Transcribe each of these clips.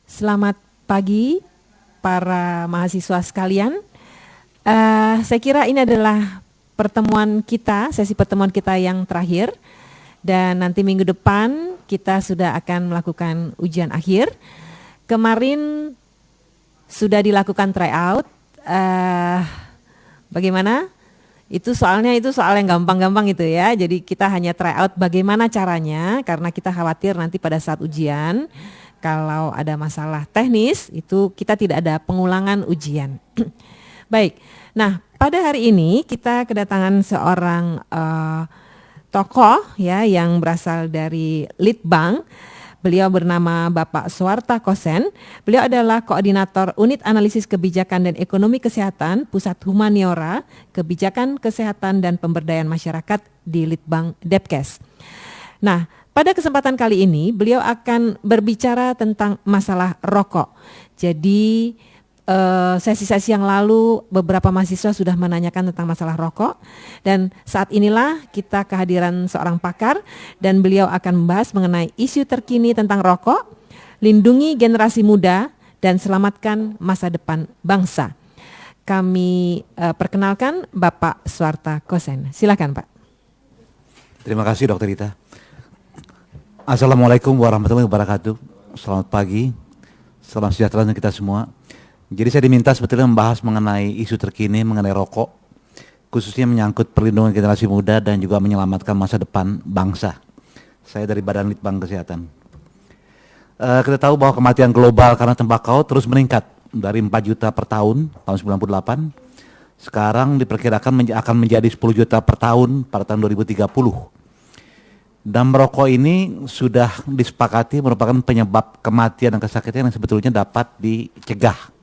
Selamat pagi para mahasiswa sekalian. Saya kira ini adalah sesi pertemuan kita yang terakhir. Dan nanti minggu depan kita sudah akan melakukan ujian akhir. Kemarin sudah dilakukan tryout. Bagaimana? Itu soal yang gampang-gampang itu ya. Jadi kita hanya tryout bagaimana caranya, karena kita khawatir nanti pada saat ujian kalau ada masalah teknis itu kita tidak ada pengulangan ujian. Baik. Nah, pada hari ini kita kedatangan seorang tokoh ya yang berasal dari Litbang. Beliau bernama Bapak Suarta Kosen. Beliau adalah Koordinator Unit Analisis Kebijakan dan Ekonomi Kesehatan Pusat Humaniora, Kebijakan Kesehatan dan Pemberdayaan Masyarakat di Litbang Depkes. Nah, pada kesempatan kali ini beliau akan berbicara tentang masalah rokok. Jadi sesi-sesi yang lalu beberapa mahasiswa sudah menanyakan tentang masalah rokok, dan saat inilah kita kehadiran seorang pakar dan beliau akan membahas mengenai isu terkini tentang rokok, lindungi generasi muda dan selamatkan masa depan bangsa. Kami perkenalkan Bapak Suarta Kosen. Silakan Pak. Terima kasih Dr. Rita. Assalamualaikum warahmatullahi wabarakatuh. Selamat pagi, salam sejahtera untuk kita semua. Jadi saya diminta sebetulnya membahas mengenai isu terkini mengenai rokok, khususnya menyangkut perlindungan generasi muda dan juga menyelamatkan masa depan bangsa. Saya dari Badan Litbang Kesehatan. Kita tahu bahwa kematian global karena tembakau terus meningkat dari 4 juta per tahun 98. Sekarang diperkirakan akan menjadi 10 juta per tahun pada tahun 2030. Dan merokok ini sudah disepakati merupakan penyebab kematian dan kesakitan yang sebetulnya dapat dicegah.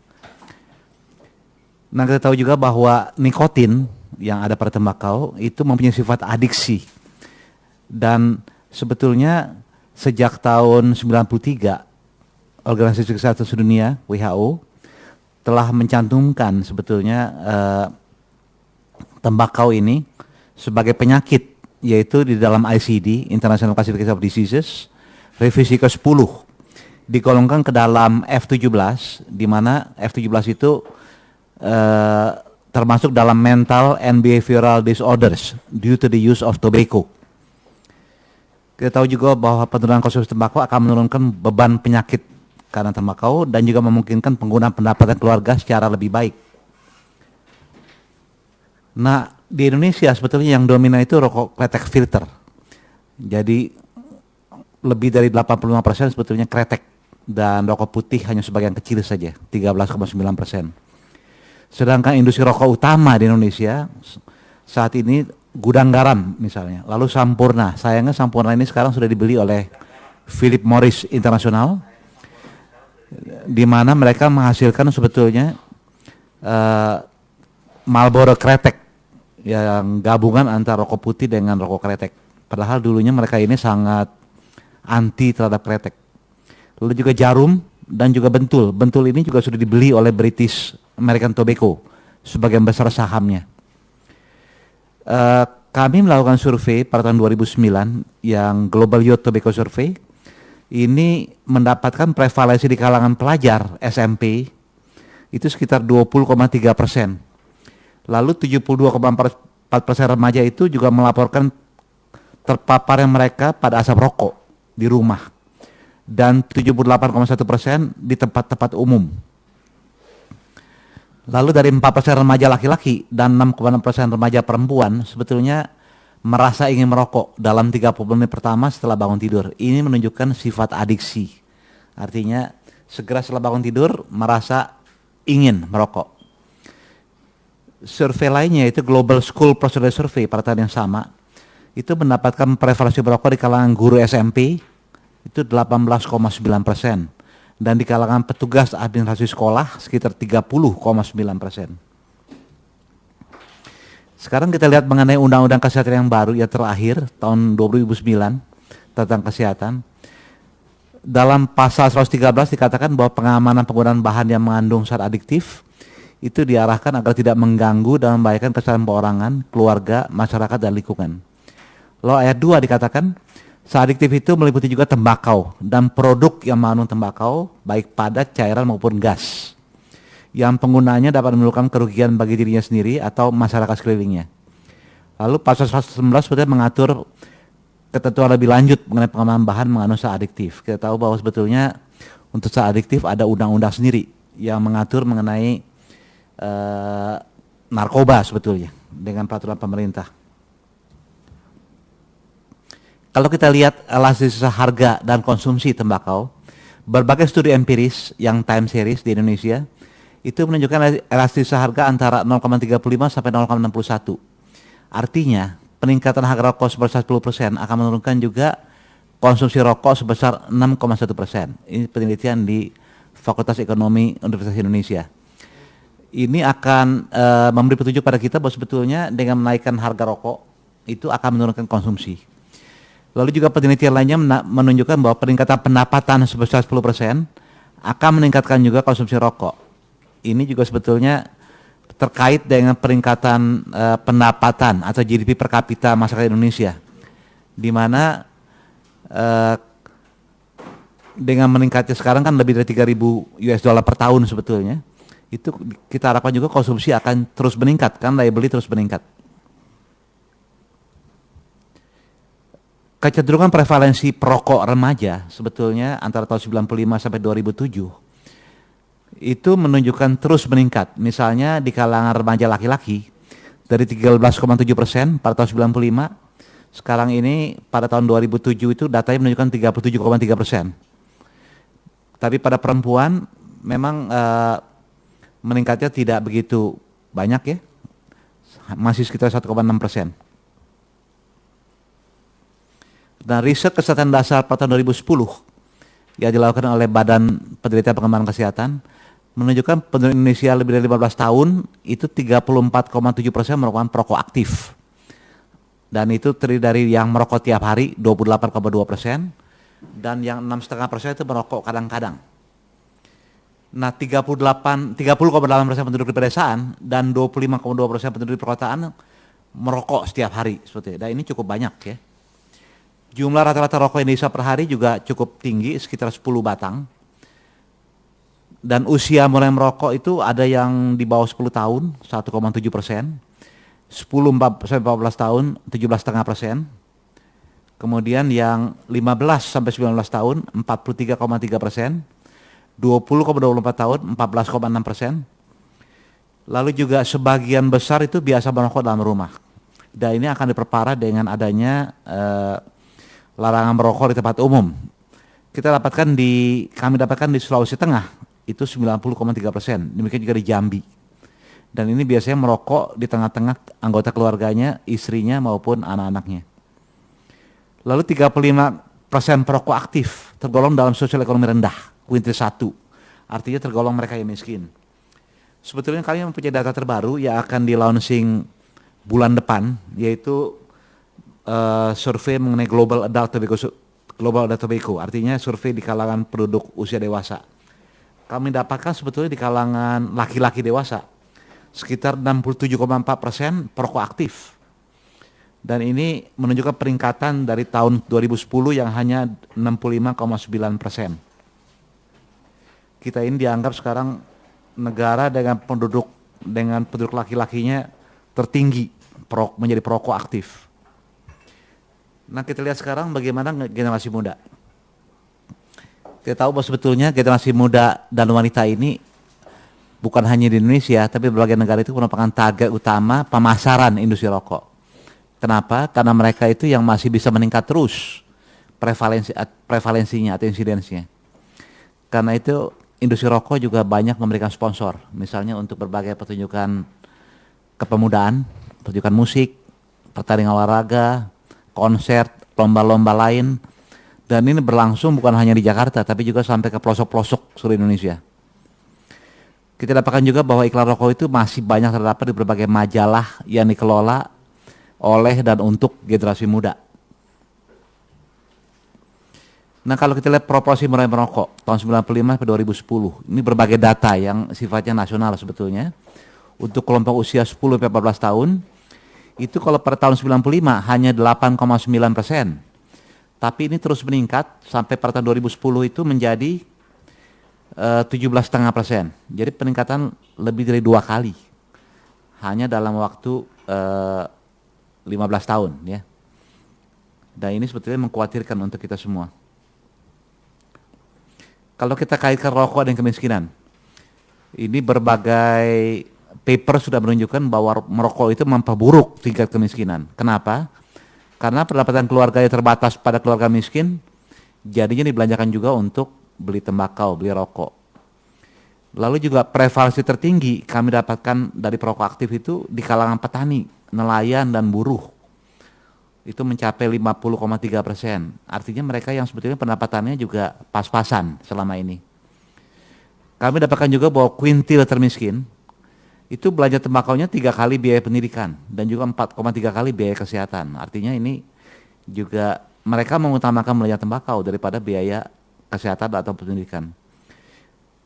Nah, kita tahu juga bahwa nikotin yang ada pada tembakau itu mempunyai sifat adiksi. Dan sebetulnya sejak tahun 93 Organisasi Kesehatan Sedunia WHO telah mencantumkan sebetulnya tembakau ini sebagai penyakit, yaitu di dalam ICD, International Classification of Diseases, revisi ke-10 digolongkan ke dalam F17, di mana F17 itu termasuk dalam mental and behavioral disorders due to the use of tobacco. Kita tahu juga bahwa penurunan konsumsi tembakau akan menurunkan beban penyakit karena tembakau dan juga memungkinkan penggunaan pendapatan keluarga secara lebih baik. Nah, di Indonesia sebetulnya yang dominan itu rokok kretek filter. Jadi lebih dari 85% sebetulnya kretek, dan rokok putih hanya sebagian kecil saja, 13,9%. Sedangkan industri rokok utama di Indonesia saat ini Gudang Garam misalnya, lalu Sampurna. Sayangnya Sampurna ini sekarang sudah dibeli oleh Philip Morris International, di mana mereka menghasilkan sebetulnya Marlboro kretek, yang gabungan antara rokok putih dengan rokok kretek. Padahal dulunya mereka ini sangat anti terhadap kretek. Lalu juga Jarum dan juga Bentul. Bentul ini juga sudah dibeli oleh British American Tobacco sebagian besar sahamnya. Kami melakukan survei pada tahun 2009 yang Global Youth Tobacco Survey. Ini mendapatkan prevalensi di kalangan pelajar SMP itu sekitar 20,3%. Lalu 72,4% remaja itu juga melaporkan terpaparnya mereka pada asap rokok di rumah, dan 78,1% di tempat-tempat umum. Lalu dari 4% remaja laki-laki dan 6,6% remaja perempuan sebetulnya merasa ingin merokok dalam 30 menit pertama setelah bangun tidur. Ini menunjukkan sifat adiksi. Artinya segera setelah bangun tidur merasa ingin merokok. Survei lainnya itu Global School Procedure Survey pada tahun yang sama, itu mendapatkan prevalensi merokok di kalangan guru SMP itu 18,9%. Dan di kalangan petugas administrasi sekolah sekitar 30,9%. Sekarang kita lihat mengenai Undang-Undang Kesehatan yang baru yang terakhir tahun 2009 tentang kesehatan. Dalam pasal 113 dikatakan bahwa pengamanan penggunaan bahan yang mengandung zat adiktif itu diarahkan agar tidak mengganggu dan membahayakan kesehatan perorangan, keluarga, masyarakat, dan lingkungan. Lalu ayat 2 dikatakan Zat adiktif itu meliputi juga tembakau dan produk yang mengandung tembakau, baik padat, cairan maupun gas, yang penggunanya dapat menimbulkan kerugian bagi dirinya sendiri atau masyarakat sekelilingnya. Lalu pasal 119 sebetulnya mengatur ketentuan lebih lanjut mengenai pengembangan bahan mengandung zat adiktif. Kita tahu bahwa sebetulnya untuk zat adiktif ada undang-undang sendiri yang mengatur mengenai narkoba sebetulnya dengan peraturan pemerintah. Kalau kita lihat elastisitas harga dan konsumsi tembakau, berbagai studi empiris yang time series di Indonesia itu menunjukkan elastisitas harga antara 0,35 sampai 0,61. Artinya peningkatan harga rokok sebesar 10% akan menurunkan juga konsumsi rokok sebesar 6,1%. Ini penelitian di Fakultas Ekonomi Universitas Indonesia. Ini akan memberi petunjuk pada kita bahwa sebetulnya dengan menaikkan harga rokok itu akan menurunkan konsumsi. Lalu juga penelitian lainnya menunjukkan bahwa peningkatan pendapatan sebesar 10% akan meningkatkan juga konsumsi rokok. Ini juga sebetulnya terkait dengan peningkatan pendapatan atau GDP per kapita masyarakat Indonesia, di mana dengan meningkatnya sekarang kan lebih dari 3.000 US dollar per tahun sebetulnya, itu kita harapkan juga konsumsi akan terus meningkat, kan daya beli terus meningkat. Kecenderungan prevalensi perokok remaja sebetulnya antara tahun 95 sampai 2007 itu menunjukkan terus meningkat. Misalnya di kalangan remaja laki-laki dari 13,7% pada tahun 95, sekarang ini pada tahun 2007 itu datanya menunjukkan 37,3%. Tapi pada perempuan memang meningkatnya tidak begitu banyak ya, masih sekitar 1,6%. Dan riset kesehatan dasar pada tahun 2010 yang dilakukan oleh Badan Penelitian Pengembangan Kesehatan menunjukkan penduduk Indonesia lebih dari 15 tahun itu 34,7% merupakan perokok aktif. Dan itu terdiri dari yang merokok tiap hari 28,2% dan yang 6,5% itu merokok kadang-kadang. Nah 30,8% penduduk di pedesaan dan 25,2% penduduk di perkotaan merokok setiap hari seperti itu. Dan ini cukup banyak ya. Jumlah rata-rata rokok Indonesia per hari juga cukup tinggi, sekitar 10 batang. Dan usia mulai merokok itu ada yang di bawah 10 tahun, 1,7%. 10-14 tahun, 17,5%. Kemudian yang 15 sampai 19 tahun, 43,3%. 20,24 tahun, 14,6%. Lalu juga sebagian besar itu biasa merokok dalam rumah. Dan ini akan diperparah dengan adanya larangan merokok di tempat umum. Kami dapatkan di Sulawesi Tengah itu 90,3%. Demikian juga di Jambi. Dan ini biasanya merokok di tengah-tengah anggota keluarganya, istrinya maupun anak-anaknya. Lalu 35% perokok aktif tergolong dalam sosial ekonomi rendah, kuintil 1. Artinya tergolong mereka yang miskin. Sebetulnya kami mempunyai data terbaru yang akan di launching bulan depan, yaitu survei mengenai global adult tobacco, artinya survei di kalangan penduduk usia dewasa. Kami dapatkan sebetulnya di kalangan laki-laki dewasa sekitar 67,4% perokok aktif. Dan ini menunjukkan peningkatan dari tahun 2010 yang hanya 65,9%. Kita ini dianggap sekarang negara dengan penduduk laki-lakinya tertinggi menjadi perokok aktif. Nah kita lihat sekarang bagaimana generasi muda. Kita tahu bahwa sebetulnya generasi muda dan wanita ini bukan hanya di Indonesia, tapi berbagai negara itu merupakan target utama pemasaran industri rokok. Kenapa? Karena mereka itu yang masih bisa meningkat terus prevalensinya atau insidensinya. Karena itu industri rokok juga banyak memberikan sponsor, misalnya untuk berbagai pertunjukan kepemudaan, pertunjukan musik, pertandingan olahraga, konser, lomba-lomba lain. Dan ini berlangsung bukan hanya di Jakarta, tapi juga sampai ke pelosok-pelosok seluruh Indonesia. Kita dapatkan juga bahwa iklan rokok itu masih banyak terdapat di berbagai majalah yang dikelola oleh dan untuk generasi muda. Nah kalau kita lihat proporsi mulai merokok tahun 95 ke 2010, ini berbagai data yang sifatnya nasional sebetulnya. Untuk kelompok usia 10-14 tahun, itu kalau pada tahun 95 hanya 8,9%. Tapi ini terus meningkat sampai pada tahun 2010 itu menjadi 17,5%. Jadi peningkatan lebih dari 2 kali hanya dalam waktu 15 tahun ya. Dan ini sebetulnya mengkhawatirkan untuk kita semua. Kalau kita kaitkan rokok dan kemiskinan, ini berbagai paper sudah menunjukkan bahwa merokok itu memperburuk tingkat kemiskinan. Kenapa? Karena pendapatan keluarga yang terbatas pada keluarga miskin, jadinya dibelanjakan juga untuk beli tembakau, beli rokok. Lalu juga prevalensi tertinggi kami dapatkan dari perokok aktif itu di kalangan petani, nelayan dan buruh. Itu mencapai 50,3%. Artinya mereka yang sebetulnya pendapatannya juga pas-pasan selama ini. Kami dapatkan juga bahwa kuintil termiskin itu belanja tembakaunya 3 kali biaya pendidikan dan juga 4,3 kali biaya kesehatan. Artinya ini juga mereka mengutamakan belanja tembakau daripada biaya kesehatan atau pendidikan.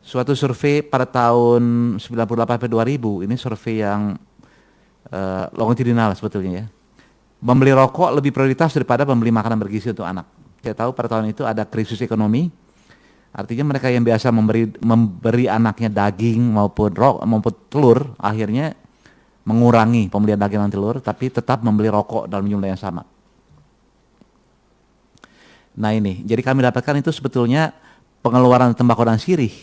Suatu survei pada tahun 98-2000, ini survei yang longitudinal sebetulnya ya. Membeli rokok lebih prioritas daripada membeli makanan bergizi untuk anak. Saya tahu pada tahun itu ada krisis ekonomi, artinya mereka yang biasa memberi anaknya daging maupun telur, akhirnya mengurangi pembelian daging dan telur, tapi tetap membeli rokok dalam jumlah yang sama. Nah ini, jadi kami dapatkan itu sebetulnya pengeluaran tembakau dan sirih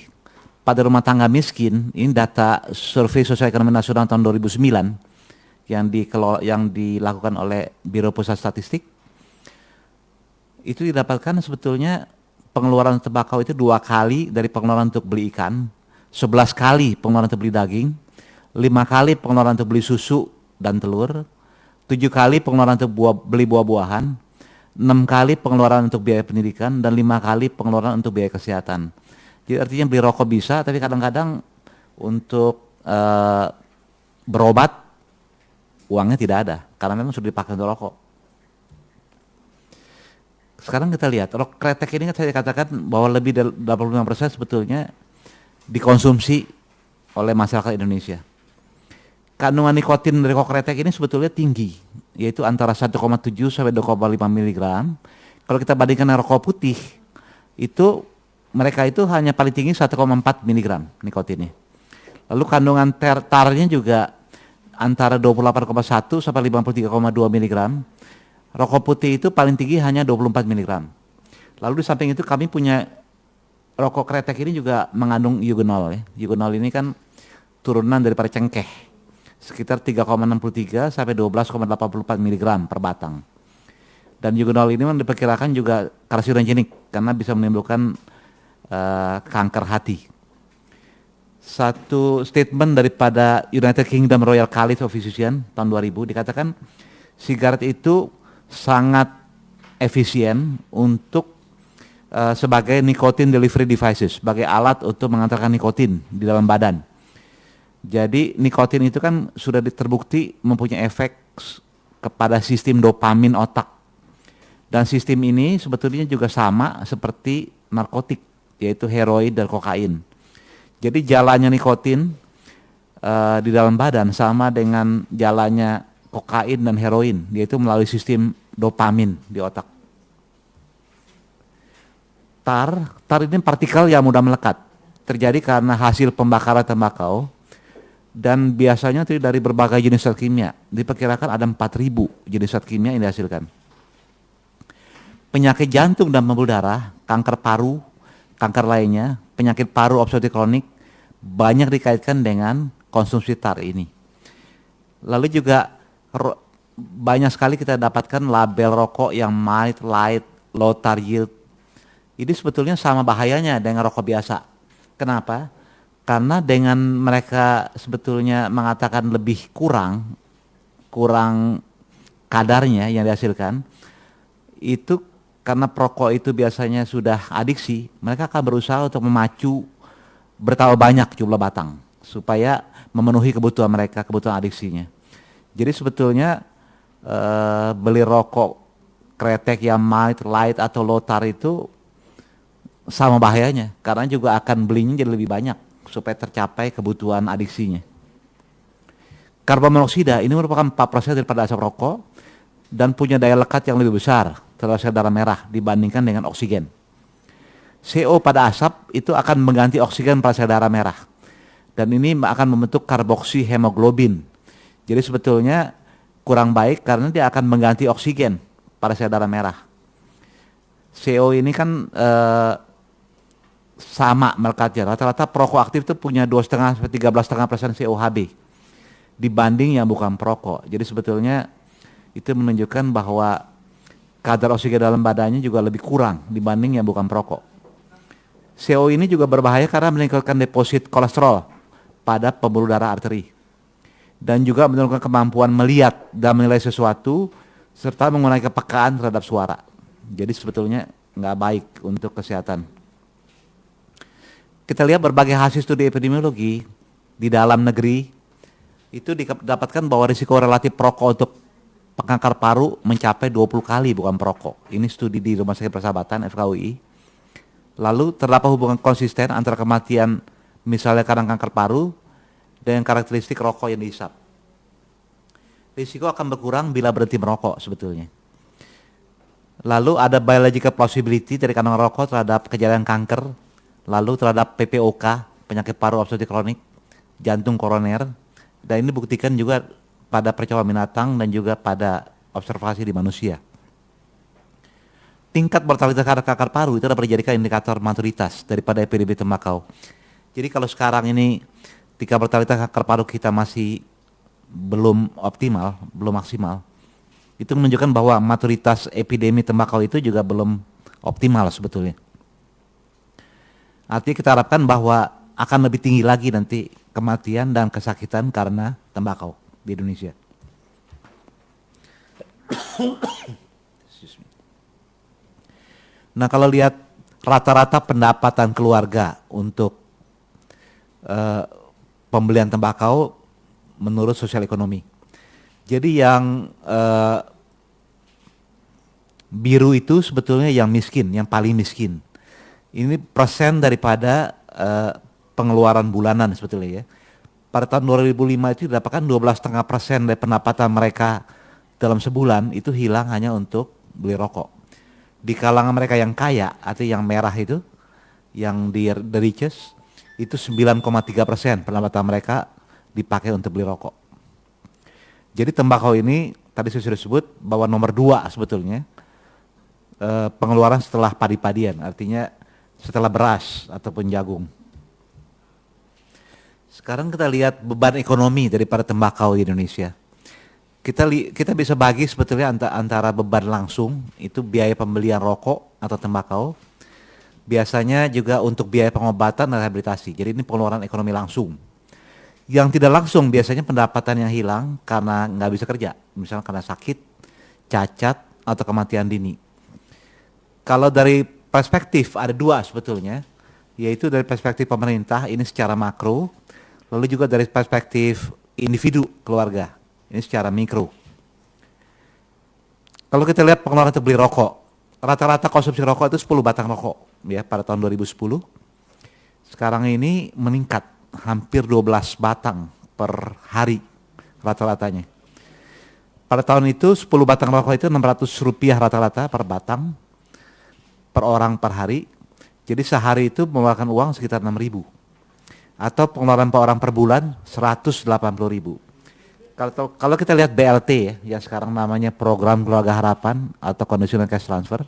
pada rumah tangga miskin, ini data survei sosial ekonomi nasional tahun 2009, yang dilakukan oleh Biro Pusat Statistik, itu didapatkan sebetulnya pengeluaran tembakau itu 2 kali dari pengeluaran untuk beli ikan, 11 kali pengeluaran untuk beli daging, 5 kali pengeluaran untuk beli susu dan telur, 7 kali pengeluaran untuk beli buah-buahan, 6 kali pengeluaran untuk biaya pendidikan, dan 5 kali pengeluaran untuk biaya kesehatan. Jadi artinya beli rokok bisa, tapi kadang-kadang untuk berobat uangnya tidak ada, karena memang sudah dipakai untuk rokok. Sekarang kita lihat, rokok kretek ini kan saya katakan bahwa lebih dari 85% sebetulnya dikonsumsi oleh masyarakat Indonesia. Kandungan nikotin dari rokok kretek ini sebetulnya tinggi, yaitu antara 1,7 sampai 2,5 mg. Kalau kita bandingkan dengan rokok putih, itu mereka itu hanya paling tinggi 1,4 mg nikotinnya. Lalu kandungan tarnya juga antara 28,1 sampai 53,2 mg. Rokok putih itu paling tinggi hanya 24 mg. Lalu di samping itu kami punya rokok kretek ini juga mengandung eugenol ya. Eugenol ini kan turunan daripada cengkeh. Sekitar 3,63 sampai 12,84 mg per batang. Dan eugenol ini diperkirakan juga karsinogenik karena bisa menimbulkan kanker hati. Satu statement daripada United Kingdom Royal College of Physicians tahun 2000 dikatakan sigaret itu sangat efisien untuk sebagai nicotine delivery devices, sebagai alat untuk mengantarkan nikotin di dalam badan. Jadi nikotin itu kan sudah terbukti mempunyai efek kepada sistem dopamin otak. Dan sistem ini sebetulnya juga sama seperti narkotik, yaitu heroin dan kokain. Jadi jalannya nikotin di dalam badan sama dengan jalannya kokain dan heroin, yaitu melalui sistem dopamin di otak. Tar ini partikel yang mudah melekat, terjadi karena hasil pembakaran tembakau dan biasanya dari berbagai jenis zat kimia. Diperkirakan ada 4.000 jenis zat kimia yang dihasilkan. Penyakit jantung dan pembuluh darah, kanker paru, kanker lainnya, penyakit paru obstruktif kronik banyak dikaitkan dengan konsumsi tar ini. Lalu juga banyak sekali kita dapatkan label rokok yang mild, light, low tar yield. Ini sebetulnya sama bahayanya dengan rokok biasa. Kenapa? Karena dengan mereka sebetulnya mengatakan lebih kurang kadarnya yang dihasilkan, itu karena perokok itu biasanya sudah adiksi, mereka akan berusaha untuk memacu bertambah banyak jumlah batang supaya memenuhi kebutuhan mereka, kebutuhan adiksinya. Jadi sebetulnya beli rokok kretek yang mild, light atau low tar itu sama bahayanya, karena juga akan belinya jadi lebih banyak supaya tercapai kebutuhan adiksinya. Karbon monoksida ini merupakan 4% daripada asap rokok dan punya daya lekat yang lebih besar terhadap sel darah merah dibandingkan dengan oksigen. CO pada asap itu akan mengganti oksigen pada sel darah merah. Dan ini akan membentuk karboksihemoglobin. Jadi sebetulnya kurang baik karena dia akan mengganti oksigen pada sel darah merah. CO ini kan sama melekatnya. Rata-rata perokok aktif itu punya 2,5-13,5% COHB dibanding yang bukan perokok. Jadi sebetulnya itu menunjukkan bahwa kadar oksigen dalam badannya juga lebih kurang dibanding yang bukan perokok. CO ini juga berbahaya karena meningkatkan deposit kolesterol pada pembuluh darah arteri dan juga menurunkan kemampuan melihat dan menilai sesuatu serta mengurangi kepekaan terhadap suara. Jadi sebetulnya nggak baik untuk kesehatan. Kita lihat berbagai hasil studi epidemiologi di dalam negeri itu didapatkan bahwa risiko relatif perokok untuk kanker paru mencapai 20 kali bukan perokok. Ini studi di Rumah Sakit Persahabatan FKUI. Lalu terdapat hubungan konsisten antara kematian misalnya karena kanker paru dengan karakteristik rokok yang dihisap. Risiko akan berkurang bila berhenti merokok sebetulnya. Lalu ada biological plausibility dari kandungan rokok terhadap kejadian kanker, lalu terhadap PPOK, penyakit paru obstruktif kronik, jantung koroner, dan ini dibuktikan juga pada percobaan binatang dan juga pada observasi di manusia. Tingkat mortalitas karena kanker paru itu dapat dijadikan indikator maturitas daripada epidemi tembakau. Jadi kalau sekarang ini tingkat mortalitas kanker paru kita masih belum optimal, belum maksimal, itu menunjukkan bahwa maturitas epidemi tembakau itu juga belum optimal sebetulnya. Artinya kita harapkan bahwa akan lebih tinggi lagi nanti kematian dan kesakitan karena tembakau di Indonesia. Nah kalau lihat rata-rata pendapatan keluarga untuk pembelian tembakau menurut sosial ekonomi. Jadi yang biru itu sebetulnya yang miskin, yang paling miskin. Ini persen daripada pengeluaran bulanan sebetulnya ya. Pada tahun 2005 itu didapatkan 12,5% dari pendapatan mereka dalam sebulan itu hilang hanya untuk beli rokok. Di kalangan mereka yang kaya, atau yang merah itu, yang the richest, itu 9,3% pendapatan mereka dipakai untuk beli rokok. Jadi tembakau ini tadi saya sudah sebut bahwa nomor 2 sebetulnya pengeluaran setelah padi-padian, artinya setelah beras ataupun jagung. Sekarang kita lihat beban ekonomi daripada tembakau di Indonesia. Kita bisa bagi sebetulnya antara beban langsung, itu biaya pembelian rokok atau tembakau. Biasanya juga untuk biaya pengobatan dan rehabilitasi. Jadi ini pengeluaran ekonomi langsung. Yang tidak langsung biasanya pendapatan yang hilang karena nggak bisa kerja. Misalnya karena sakit, cacat, atau kematian dini. Kalau dari perspektif ada 2 sebetulnya, yaitu dari perspektif pemerintah ini secara makro, lalu juga dari perspektif individu keluarga ini secara mikro. Kalau kita lihat pengeluaran untuk beli rokok, rata-rata konsumsi rokok itu 10 batang rokok ya pada tahun 2010. Sekarang ini meningkat hampir 12 batang per hari rata-ratanya. Pada tahun itu 10 batang rokok itu Rp600 rata-rata per batang per orang per hari. Jadi sehari itu mengeluarkan uang sekitar 6.000. Atau pengeluaran per orang per bulan 180.000. Kalau kita lihat BLT ya, yang sekarang namanya Program Keluarga Harapan atau Conditional Cash Transfer,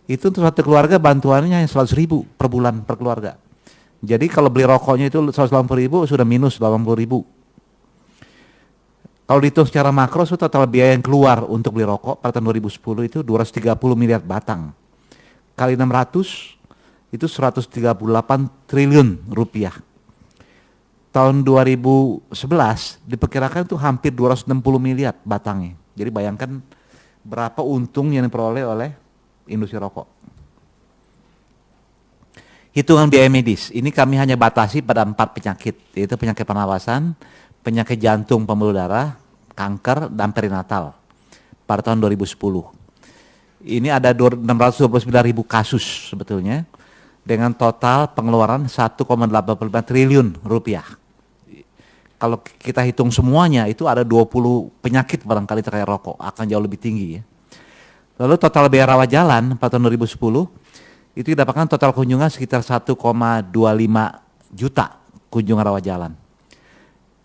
itu untuk satu keluarga bantuannya hanya 100.000 per bulan per keluarga. Jadi kalau beli rokoknya itu 180.000 sudah minus 80.000. Kalau dihitung secara makro, total biaya yang keluar untuk beli rokok pada tahun 2010 itu 230 miliar batang. Kali 600 itu 138 triliun rupiah. Tahun 2011 diperkirakan itu hampir 260 miliar batangnya. Jadi bayangkan berapa untung yang diperoleh oleh industri rokok. Hitungan biaya medis, ini kami hanya batasi pada 4 penyakit, yaitu penyakit pernapasan, penyakit jantung pembuluh darah, kanker, dan perinatal pada tahun 2010. Ini ada 629.000 kasus sebetulnya, dengan total pengeluaran 1,85 triliun rupiah. Kalau kita hitung semuanya itu ada 20 penyakit barangkali terkait rokok, akan jauh lebih tinggi ya. Lalu total biaya rawat jalan pada tahun 2010 itu didapatkan total kunjungan sekitar 1,25 juta kunjungan rawat jalan.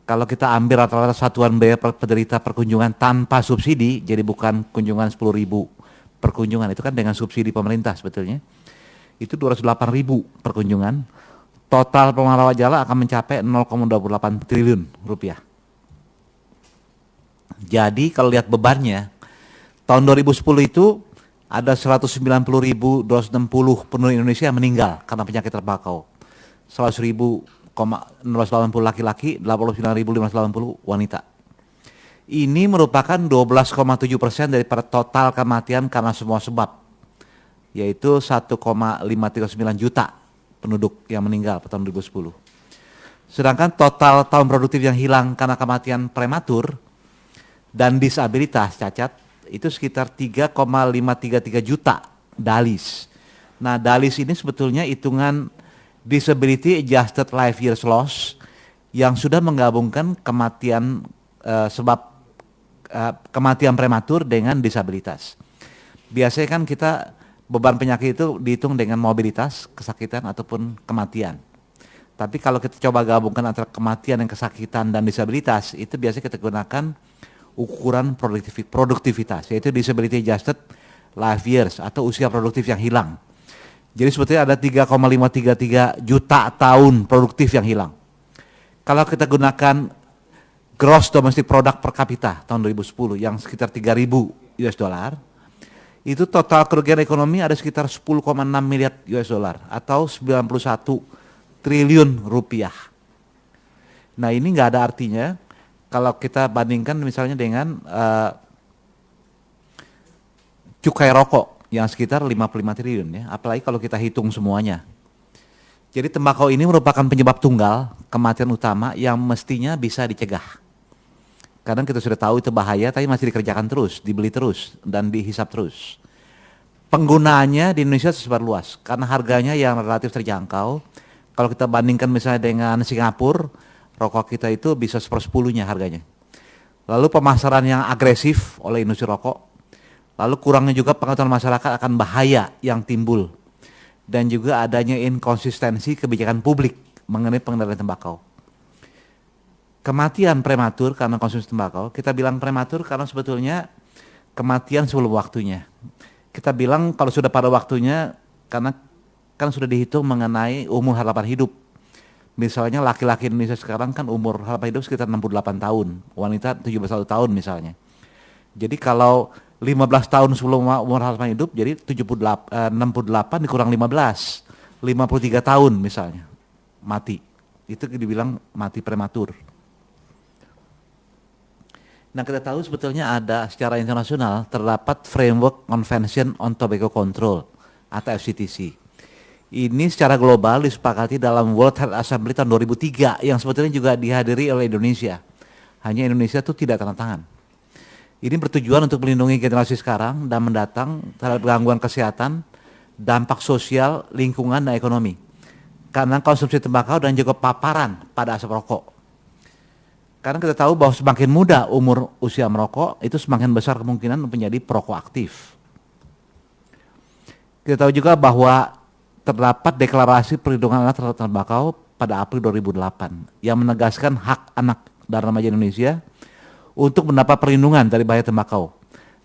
Kalau kita ambil rata-rata satuan biaya per penderita perkunjungan tanpa subsidi, jadi bukan kunjungan 10.000 per kunjungan, itu kan dengan subsidi pemerintah sebetulnya, itu 208.000 per kunjungan. Total pengeluaran rawat jalan akan mencapai 0,28 triliun rupiah. Jadi kalau lihat bebannya, tahun 2010 itu ada 190.260 penduduk Indonesia yang meninggal karena penyakit tembakau. 100.680 laki-laki, 89.580 wanita. Ini merupakan 12,7% dari total kematian karena semua sebab, yaitu 1,539 juta penduduk yang meninggal pada tahun 2010. Sedangkan total tahun produktif yang hilang karena kematian prematur dan disabilitas cacat itu sekitar 3,533 juta DALIS. Nah, DALIS ini sebetulnya hitungan Disability Adjusted Life Years Loss yang sudah menggabungkan kematian kematian prematur dengan disabilitas. Biasanya kan kita beban penyakit itu dihitung dengan mobilitas, kesakitan ataupun kematian. Tapi kalau kita coba gabungkan antara kematian dan kesakitan dan disabilitas, itu biasanya kita gunakan ukuran produktivitas, yaitu disability adjusted life years atau usia produktif yang hilang. Jadi sebetulnya ada 3,533 juta tahun produktif yang hilang. Kalau kita gunakan gross domestic product per kapita tahun 2010 yang sekitar 3.000 US dollar, itu total kerugian ekonomi ada sekitar 10,6 miliar US dollar atau 91 triliun rupiah. Nah, ini nggak ada artinya kalau kita bandingkan misalnya dengan cukai rokok yang sekitar 55 triliun ya, apalagi kalau kita hitung semuanya. Jadi tembakau ini merupakan penyebab tunggal kematian utama yang mestinya bisa dicegah. Kadang kita sudah tahu itu bahaya, tapi masih dikerjakan terus, dibeli terus, dan dihisap terus. Penggunaannya di Indonesia tersebar luas, karena harganya yang relatif terjangkau. Kalau kita bandingkan misalnya dengan Singapura, rokok kita itu bisa 1/10-nya harganya. Lalu pemasaran yang agresif oleh industri rokok, lalu kurangnya juga pengetahuan masyarakat akan bahaya yang timbul, dan juga adanya inkonsistensi kebijakan publik mengenai pengendalian tembakau. Kematian prematur karena konsumsi tembakau, kita bilang prematur karena sebetulnya kematian sebelum waktunya. Kita bilang kalau sudah pada waktunya karena kan sudah dihitung mengenai umur harapan hidup. Misalnya laki-laki Indonesia sekarang kan umur harapan hidup sekitar 68 tahun, wanita 71 tahun misalnya. Jadi kalau 15 tahun sebelum umur harapan hidup, jadi 68 dikurang 15, 53 tahun misalnya mati. Itu dibilang mati prematur. Nah, kita tahu sebetulnya ada secara internasional terdapat Framework Convention on Tobacco Control atau FCTC. Ini secara global disepakati dalam World Health Assembly tahun 2003 yang sebetulnya juga dihadiri oleh Indonesia. Hanya Indonesia itu tidak tanda tangan. Ini bertujuan untuk melindungi generasi sekarang dan mendatang terhadap gangguan kesehatan, dampak sosial, lingkungan, dan ekonomi. Karena konsumsi tembakau dan juga paparan pada asap rokok. Karena kita tahu bahwa semakin muda umur usia merokok, itu semakin besar kemungkinan menjadi perokok aktif. Kita tahu juga bahwa terdapat deklarasi perlindungan anak terhadap tembakau pada April 2008 yang menegaskan hak anak dan remaja Indonesia untuk mendapat perlindungan dari bahaya tembakau,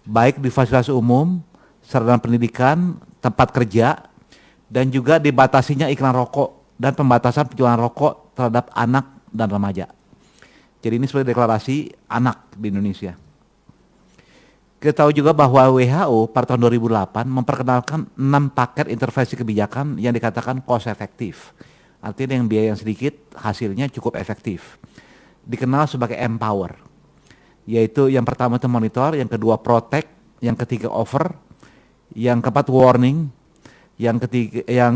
baik di fasilitas umum, sarana pendidikan, tempat kerja, dan juga dibatasinya iklan rokok dan pembatasan penjualan rokok terhadap anak dan remaja. Jadi ini sebagai deklarasi anak di Indonesia. Kita tahu juga bahwa WHO pada tahun 2008 memperkenalkan 6 paket intervensi kebijakan yang dikatakan cost efektif. Artinya yang biaya yang sedikit, hasilnya cukup efektif. Dikenal sebagai empower. Yaitu yang pertama itu monitor, yang kedua protect, yang ketiga offer, yang keempat warning, yang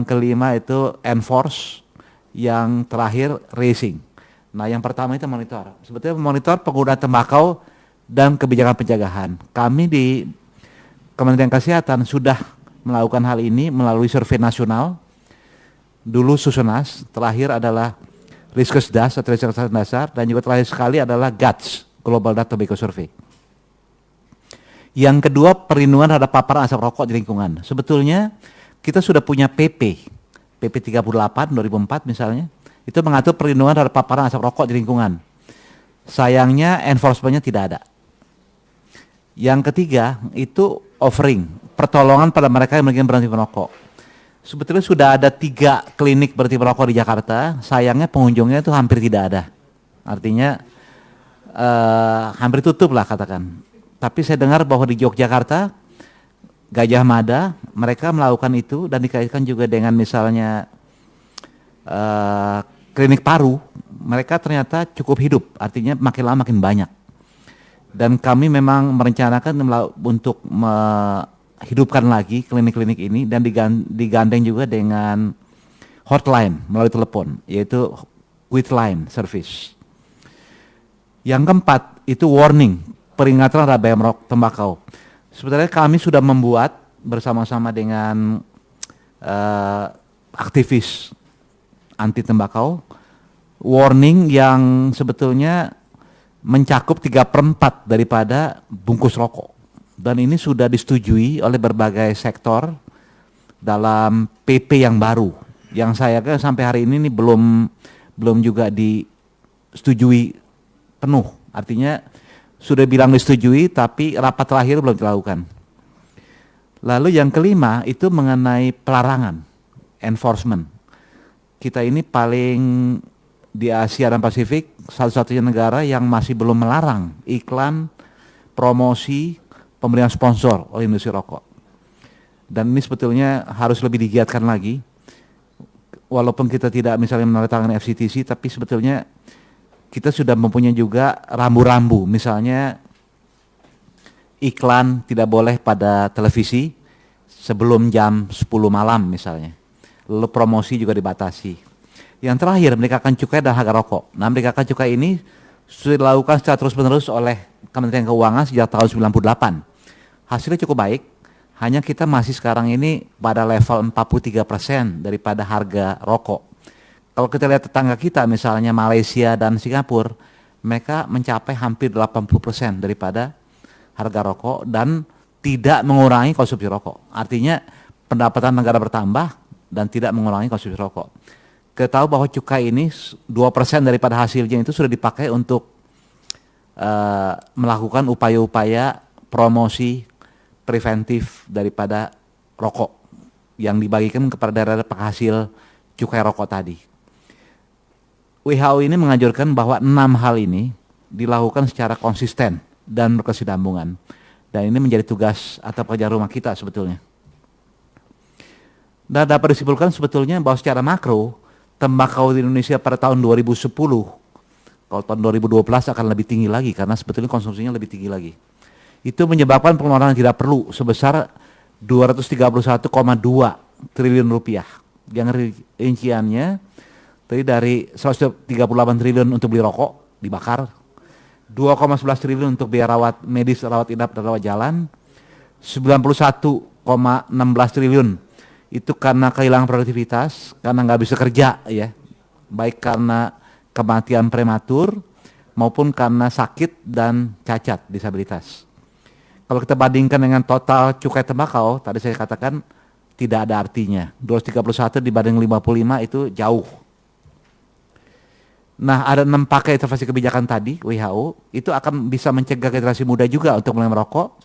kelima itu enforce, yang terakhir racing. Nah, yang pertama itu monitor. Sebetulnya monitor penggunaan tembakau dan kebijakan pencegahan. Kami di Kementerian Kesehatan sudah melakukan hal ini melalui survei nasional. Dulu Susenas, terakhir adalah Riskesdas atau Riskesdas Dasar, dan juga terakhir sekali adalah GATS, Global Data Tobacco Survey. Yang kedua, perlindungan terhadap paparan asap rokok di lingkungan. Sebetulnya kita sudah punya PP 38 2004 misalnya, itu mengatur perlindungan terhadap paparan asap rokok di lingkungan. Sayangnya enforcement-nya tidak ada. Yang ketiga itu offering, pertolongan pada mereka yang ingin berhenti merokok. Sebetulnya sudah ada 3 klinik berhenti merokok di Jakarta, sayangnya pengunjungnya itu hampir tidak ada. Artinya hampir tutup lah katakan. Tapi saya dengar bahwa di Yogyakarta, Gajah Mada, mereka melakukan itu dan dikaitkan juga dengan misalnya klinik paru, mereka ternyata cukup hidup, artinya makin lama makin banyak. Dan kami memang merencanakan untuk menghidupkan lagi klinik-klinik ini dan digandeng juga dengan hotline melalui telepon, yaitu Quitline Service. Yang keempat itu warning, peringatan terhadap bahaya merokok tembakau. Sebenarnya kami sudah membuat bersama-sama dengan aktivis anti tembakau warning yang sebetulnya mencakup 3/4 daripada bungkus rokok. Dan ini sudah disetujui oleh berbagai sektor dalam PP yang baru. Yang saya kira sampai hari ini belum juga disetujui penuh. Artinya sudah bilang disetujui tapi rapat terakhir belum dilakukan. Lalu yang kelima itu mengenai pelarangan, enforcement. Kita ini paling di Asia dan Pasifik satu-satunya negara yang masih belum melarang iklan, promosi, pemberian sponsor oleh industri rokok. Dan ini sebetulnya harus lebih digiatkan lagi. Walaupun kita tidak misalnya menandatangani FCTC, tapi sebetulnya kita sudah mempunyai juga rambu-rambu, misalnya iklan tidak boleh pada televisi sebelum jam 10 malam misalnya. Lalu promosi juga dibatasi. Yang terakhir, meningkatkan cukai dan harga rokok. Nah, meningkatkan cukai ini sudah dilakukan secara terus-menerus oleh Kementerian Keuangan sejak tahun 98. Hasilnya cukup baik, hanya kita masih sekarang ini pada level 43% daripada harga rokok. Kalau kita lihat tetangga kita misalnya Malaysia dan Singapura, mereka mencapai hampir 80% daripada harga rokok dan tidak mengurangi konsumsi rokok. Artinya pendapatan negara bertambah dan tidak mengurangi konsumsi rokok. Kita tahu bahwa cukai ini 2% daripada hasilnya itu sudah dipakai untuk melakukan upaya-upaya promosi preventif daripada rokok yang dibagikan kepada daerah penghasil cukai rokok tadi. WHO ini menganjurkan bahwa 6 hal ini dilakukan secara konsisten dan berkesinambungan. Dan ini menjadi tugas atau pekerjaan rumah kita sebetulnya. Dan dapat disimpulkan sebetulnya bahwa secara makro, tembakau di Indonesia pada tahun 2010, kalau tahun 2012 akan lebih tinggi lagi karena sebetulnya konsumsinya lebih tinggi lagi. Itu menyebabkan pengeluaran yang tidak perlu sebesar 231,2 triliun rupiah. Yang rinciannya tadi dari 138 triliun untuk beli rokok, dibakar, 2,11 triliun untuk biaya rawat medis, rawat inap, dan rawat jalan, 91,16 triliun itu karena kehilangan produktivitas, karena nggak bisa kerja ya, baik karena kematian prematur maupun karena sakit dan cacat, disabilitas. Kalau kita bandingkan dengan total cukai tembakau, tadi saya katakan tidak ada artinya. 231 dibanding 55 itu jauh. Nah, ada 6 pakai intervensi kebijakan tadi WHO itu akan bisa mencegah generasi muda juga untuk mulai merokok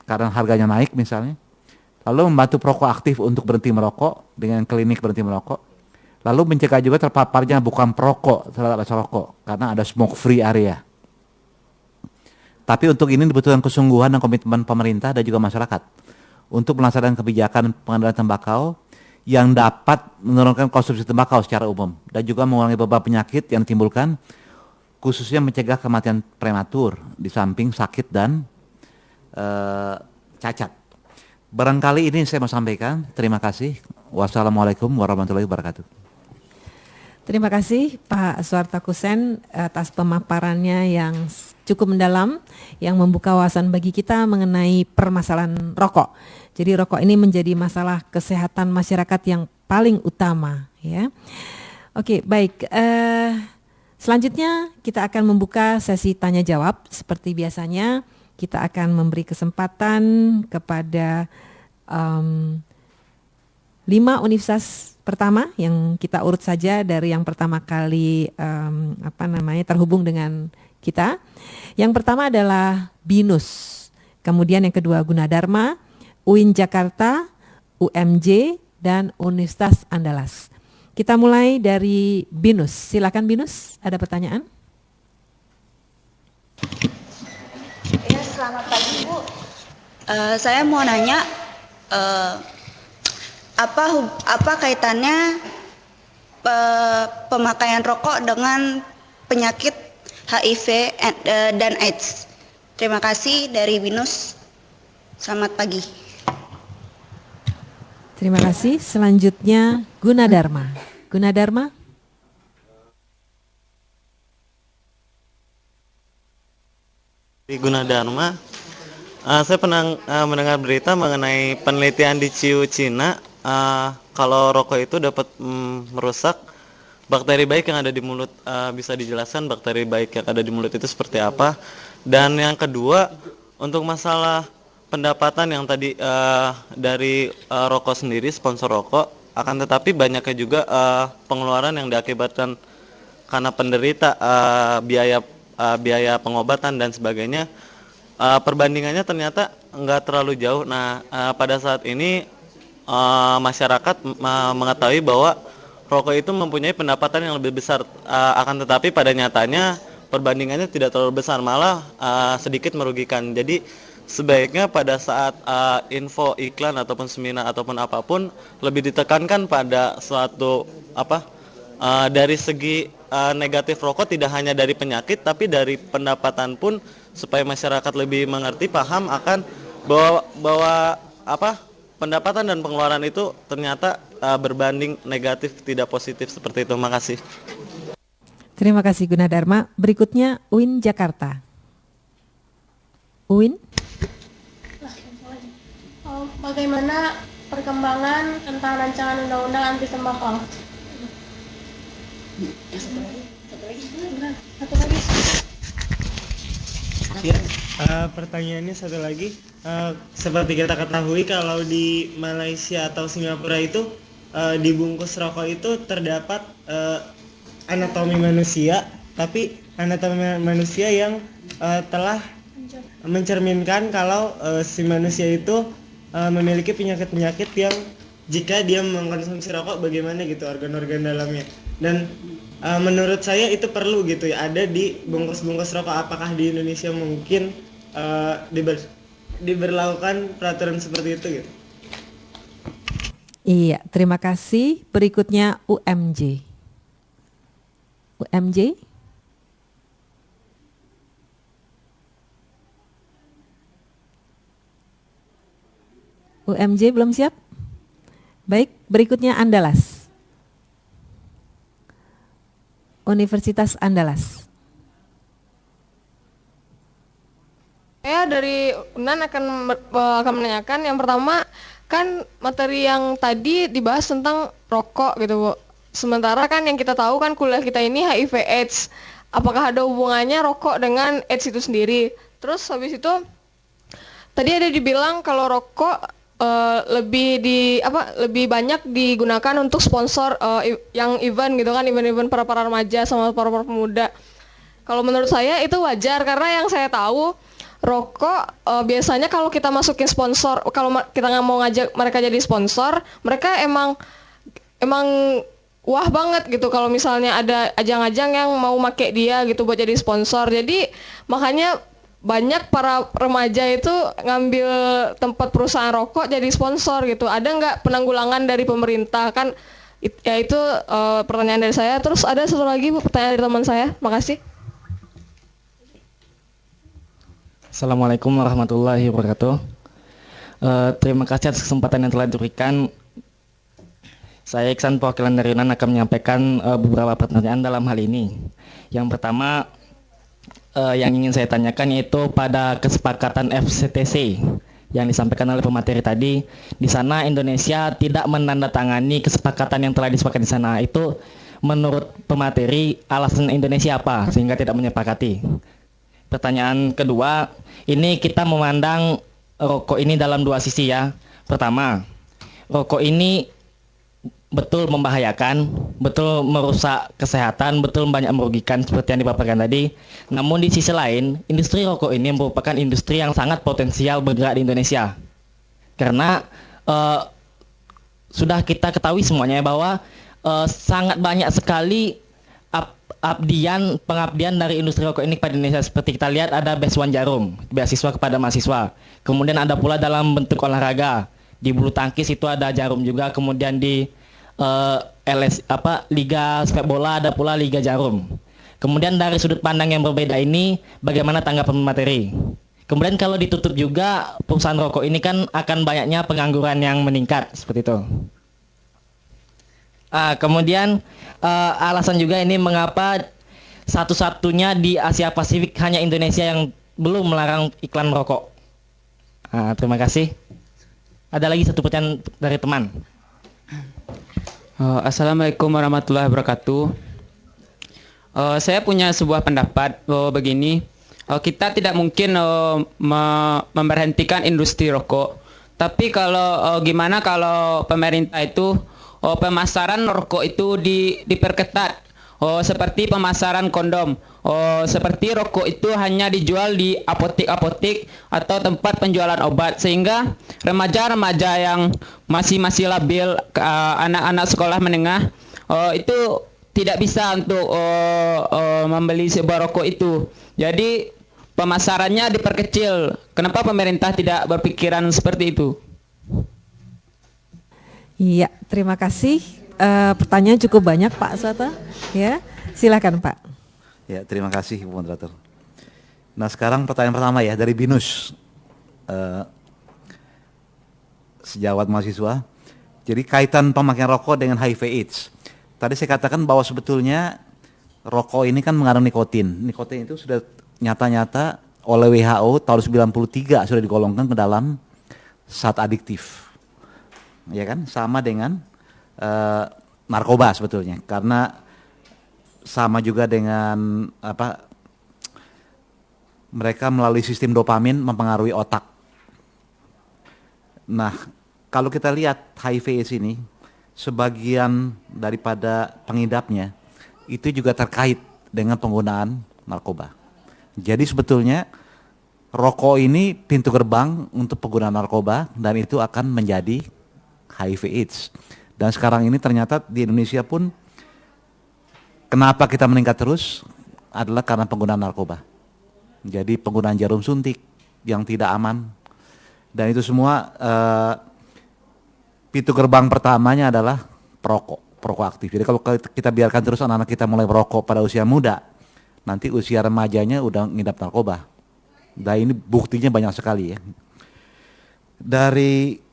karena harganya naik misalnya. Lalu membantu perokok aktif untuk berhenti merokok dengan klinik berhenti merokok. Lalu mencegah juga terpaparnya bukan perokok terhadap asap rokok karena ada smoke free area. Tapi untuk ini dibutuhkan kesungguhan dan komitmen pemerintah dan juga masyarakat untuk melaksanakan kebijakan pengendalian tembakau yang dapat menurunkan konsumsi tembakau secara umum dan juga mengurangi beban penyakit yang ditimbulkan, khususnya mencegah kematian prematur di samping sakit dan cacat. Barangkali ini saya mau sampaikan. Terima kasih. Wassalamualaikum warahmatullahi wabarakatuh. Terima kasih Pak Suarta Kusen atas pemaparannya yang cukup mendalam, yang membuka wawasan bagi kita mengenai permasalahan rokok. Jadi rokok ini menjadi masalah kesehatan masyarakat yang paling utama, ya. Oke, baik. Selanjutnya kita akan membuka sesi tanya jawab seperti biasanya. kita akan memberi kesempatan kepada 5 universitas pertama yang kita urut saja dari yang pertama kali terhubung dengan kita. Yang pertama adalah BINUS, kemudian yang kedua Gunadarma, UIN Jakarta, UMJ, dan Universitas Andalas. Kita mulai dari BINUS. Silakan BINUS, ada pertanyaan? Ya, selamat pagi Bu. Saya mau nanya, apa kaitannya pemakaian rokok dengan penyakit HIV dan AIDS? Terima kasih dari BINUS. Selamat pagi. Terima kasih. Selanjutnya Gunadarma. Gunadarma. Di Gunadarma, saya pernah mendengar berita mengenai penelitian di Ciu, Cina. Kalau rokok itu dapat merusak bakteri baik yang ada di mulut. Bisa dijelaskan bakteri baik yang ada di mulut itu seperti apa? Dan yang kedua, untuk masalah pendapatan yang tadi dari rokok sendiri, sponsor rokok, akan tetapi banyaknya juga pengeluaran yang diakibatkan karena penderita, biaya pengobatan dan sebagainya. Perbandingannya ternyata nggak terlalu jauh. Nah, pada saat ini masyarakat mengetahui bahwa rokok itu mempunyai pendapatan yang lebih besar, akan tetapi pada nyatanya perbandingannya tidak terlalu besar, malah sedikit merugikan. Jadi sebaiknya pada saat info iklan ataupun seminar ataupun apapun lebih ditekankan pada suatu dari segi negatif rokok, tidak hanya dari penyakit tapi dari pendapatan pun, supaya masyarakat lebih mengerti, paham akan bahwa pendapatan dan pengeluaran itu ternyata berbanding negatif, tidak positif seperti itu. Makasih. Terima kasih Gunadarma. Berikutnya UIN Jakarta. UIN. Bagaimana perkembangan tentang rancangan undang-undang anti tembakau? Satu lagi. Ya, pertanyaannya satu lagi. Seperti kita ketahui, kalau di Malaysia atau Singapura itu di bungkus rokok itu terdapat anatomi manusia, tapi anatomi manusia yang telah mencerminkan kalau si manusia itu memiliki penyakit-penyakit yang jika dia mengkonsumsi rokok bagaimana gitu organ-organ dalamnya. Dan menurut saya itu perlu gitu ya ada di bungkus-bungkus rokok. Apakah di Indonesia mungkin diberlakukan peraturan seperti itu gitu? Iya, terima kasih. Berikutnya UMJ. UMJ. UMJ belum siap? Baik, berikutnya Andalas. Universitas Andalas. Saya dari UNAN akan menanyakan yang pertama, kan materi yang tadi dibahas tentang rokok gitu Bu. Sementara kan yang kita tahu kan kuliah kita ini HIV AIDS. Apakah ada hubungannya rokok dengan AIDS itu sendiri? Terus habis itu tadi ada dibilang kalau rokok lebih banyak digunakan untuk sponsor yang event gitu kan, event-event para remaja sama para pemuda. Kalau menurut saya itu wajar, karena yang saya tahu rokok biasanya kalau kita masukin sponsor, kalau kita nggak mau ngajak mereka jadi sponsor, mereka emang wah banget gitu kalau misalnya ada ajang-ajang yang mau make dia gitu buat jadi sponsor. Jadi makanya banyak para remaja itu ngambil tempat perusahaan rokok jadi sponsor gitu. Ada nggak penanggulangan dari pemerintah? Kan ya itu pertanyaan dari saya. Terus ada satu lagi Bu, pertanyaan dari teman saya. Makasih. Assalamualaikum warahmatullahi wabarakatuh. Terima kasih atas kesempatan yang telah diberikan. Saya Iksan, perwakilan dari UNAN, akan menyampaikan beberapa pertanyaan dalam hal ini. Yang pertama, yang ingin saya tanyakan yaitu pada kesepakatan FCTC yang disampaikan oleh pemateri tadi. Di sana Indonesia tidak menandatangani kesepakatan yang telah disepakati di sana. Itu menurut pemateri alasan Indonesia apa sehingga tidak menyepakati? Pertanyaan kedua, ini kita memandang rokok ini dalam dua sisi ya. Pertama, rokok ini betul membahayakan, betul merusak kesehatan, betul banyak merugikan seperti yang dipaparkan tadi. Namun di sisi lain, industri rokok ini merupakan industri yang sangat potensial bergerak di Indonesia. Karena sudah kita ketahui semuanya bahwa sangat banyak sekali pengabdian dari industri rokok ini kepada Indonesia. Seperti kita lihat ada Beasiswa Jarum, beasiswa kepada mahasiswa. Kemudian ada pula dalam bentuk olahraga. Di bulu tangkis itu ada Jarum juga, kemudian di Liga sepak bola ada pula Liga Jarum. Kemudian dari sudut pandang yang berbeda ini, bagaimana tanggapan materi? Kemudian kalau ditutup juga perusahaan rokok ini kan akan banyaknya pengangguran yang meningkat seperti itu. Kemudian alasan juga ini mengapa satu-satunya di Asia Pasifik hanya Indonesia yang belum melarang iklan merokok. Terima kasih. Ada lagi satu pertanyaan dari teman. Assalamualaikum warahmatullahi wabarakatuh. Saya punya sebuah pendapat begini. Kita tidak mungkin memberhentikan industri rokok. Tapi kalau gimana kalau pemerintah itu pemasaran rokok itu diperketat. Seperti pemasaran kondom. Seperti rokok itu hanya dijual di apotek-apotek atau tempat penjualan obat, sehingga remaja-remaja yang masih labil, anak-anak sekolah menengah itu tidak bisa untuk membeli sebuah rokok itu. Jadi pemasarannya diperkecil. Kenapa pemerintah tidak berpikiran seperti itu? Iya, terima kasih. Pertanyaan cukup banyak Pak Suata. Ya, silakan Pak. Ya, terima kasih Bu Moderator. Nah, sekarang pertanyaan pertama ya dari Binus, sejawat mahasiswa. Jadi kaitan pemakaian rokok dengan HIV/AIDS. Tadi saya katakan bahwa sebetulnya rokok ini kan mengandung nikotin. Nikotin itu sudah nyata-nyata oleh WHO tahun 93 sudah digolongkan ke dalam zat adiktif. Ya kan, sama dengan narkoba sebetulnya, karena sama juga dengan mereka melalui sistem dopamin mempengaruhi otak. Nah, kalau kita lihat HIV/AIDS ini, sebagian daripada pengidapnya itu juga terkait dengan penggunaan narkoba. Jadi sebetulnya rokok ini pintu gerbang untuk penggunaan narkoba, dan itu akan menjadi HIV/AIDS. Dan sekarang ini ternyata di Indonesia pun kenapa kita meningkat terus adalah karena penggunaan narkoba. Jadi penggunaan jarum suntik yang tidak aman, dan itu semua pintu gerbang pertamanya adalah perokok aktif. Jadi kalau kita biarkan terus anak-anak kita mulai merokok pada usia muda, nanti usia remajanya udah ngidap narkoba. Dan ini buktinya banyak sekali ya. Dari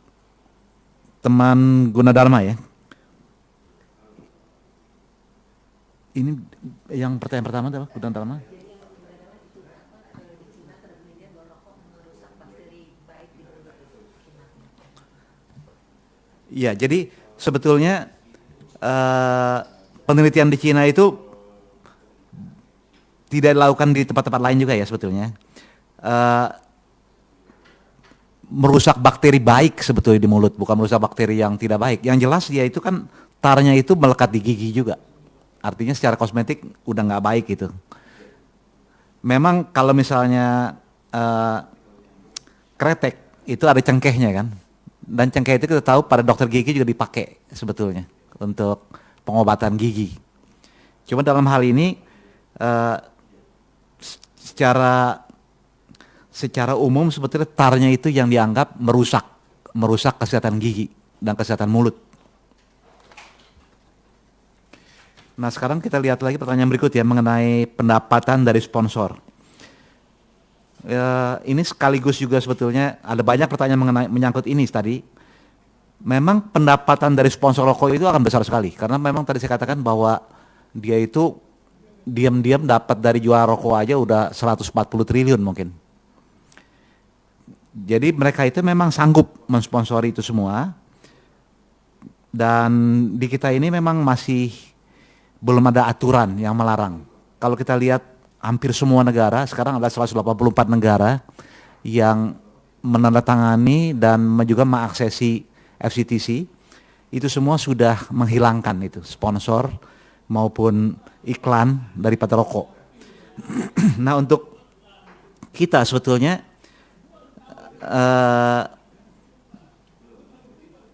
teman Gunadarma ya. Ini yang pertanyaan pertama adalah Gunadarma. Ya, jadi sebetulnya penelitian di Cina itu tidak dilakukan di tempat-tempat lain juga ya sebetulnya. Merusak bakteri baik sebetulnya di mulut, bukan merusak bakteri yang tidak baik. Yang jelas dia itu kan tarnya itu melekat di gigi juga. Artinya secara kosmetik udah nggak baik gitu. Memang kalau misalnya kretek itu ada cengkehnya kan. Dan cengkeh itu kita tahu pada dokter gigi juga dipakai sebetulnya untuk pengobatan gigi. Cuma dalam hal ini secara umum sebetulnya tarnya itu yang dianggap merusak kesehatan gigi dan kesehatan mulut. Nah, sekarang kita lihat lagi pertanyaan berikut ya mengenai pendapatan dari sponsor. Ini sekaligus juga sebetulnya ada banyak pertanyaan menyangkut ini tadi. Memang pendapatan dari sponsor rokok itu akan besar sekali, karena memang tadi saya katakan bahwa dia itu diam-diam dapat dari jual rokok aja udah 140 triliun mungkin. Jadi mereka itu memang sanggup mensponsori itu semua, dan di kita ini memang masih belum ada aturan yang melarang. Kalau kita lihat hampir semua negara, sekarang ada 184 negara yang menandatangani dan juga mengaksesi FCTC. Itu semua sudah menghilangkan itu sponsor maupun iklan daripada rokok. Nah, untuk kita sebetulnya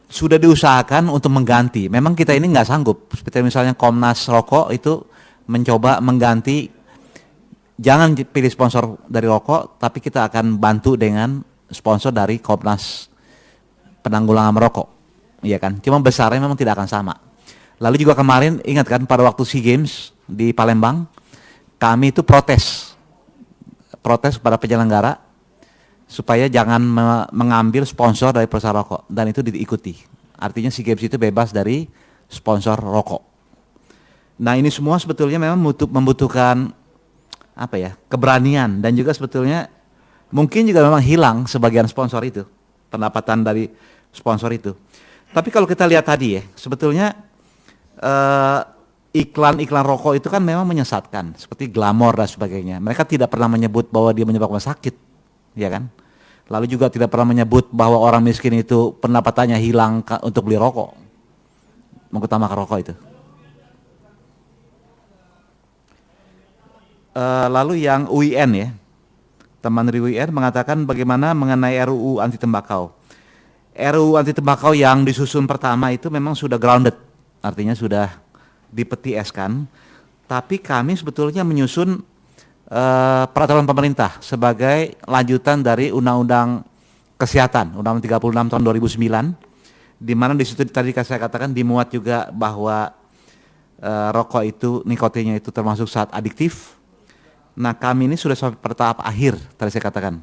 sudah diusahakan untuk mengganti. Memang kita ini nggak sanggup. Seperti misalnya Komnas Rokok itu mencoba mengganti, jangan pilih sponsor dari rokok, tapi kita akan bantu dengan sponsor dari Komnas Penanggulangan Merokok, iya kan? Cuma besarnya memang tidak akan sama. Lalu juga kemarin ingat kan pada waktu SEA Games di Palembang, kami itu protes kepada penyelenggara supaya jangan mengambil sponsor dari perusahaan rokok, dan itu diikuti. Artinya SEA Games itu bebas dari sponsor rokok. Nah, ini semua sebetulnya memang membutuhkan keberanian, dan juga sebetulnya mungkin juga memang hilang sebagian sponsor itu, pendapatan dari sponsor itu. Tapi kalau kita lihat tadi ya, sebetulnya iklan-iklan rokok itu kan memang menyesatkan, seperti Glamor dan sebagainya. Mereka tidak pernah menyebut bahwa dia menyebabkan sakit, ya kan? Lalu juga tidak pernah menyebut bahwa orang miskin itu pendapatannya hilang untuk beli rokok, mengutamakan rokok itu. Lalu yang UIN ya, teman dari UIN mengatakan bagaimana mengenai RUU anti tembakau. RUU anti tembakau yang disusun pertama itu memang sudah grounded, artinya sudah dipeti eskan. Tapi kami sebetulnya menyusun peraturan pemerintah sebagai lanjutan dari Undang-Undang Kesehatan, Undang-Undang 36 tahun 2009, di mana di situ tadi saya katakan dimuat juga bahwa rokok itu nikotinnya itu termasuk zat adiktif. Nah, kami ini sudah sampai pada tahap akhir tadi saya katakan,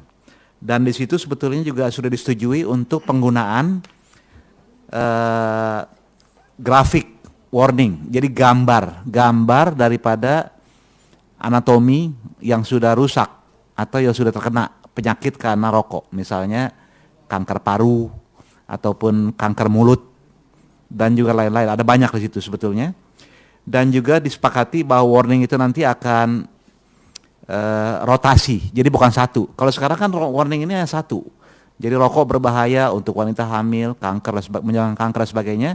dan di situ sebetulnya juga sudah disetujui untuk penggunaan grafik warning, jadi gambar daripada anatomi yang sudah rusak atau yang sudah terkena penyakit karena rokok, misalnya kanker paru ataupun kanker mulut dan juga lain-lain. Ada banyak di situ sebetulnya, dan juga disepakati bahwa warning itu nanti akan rotasi, jadi bukan satu. Kalau sekarang kan warning ini hanya satu, jadi rokok berbahaya untuk wanita hamil, menyerang kanker dan sebagainya.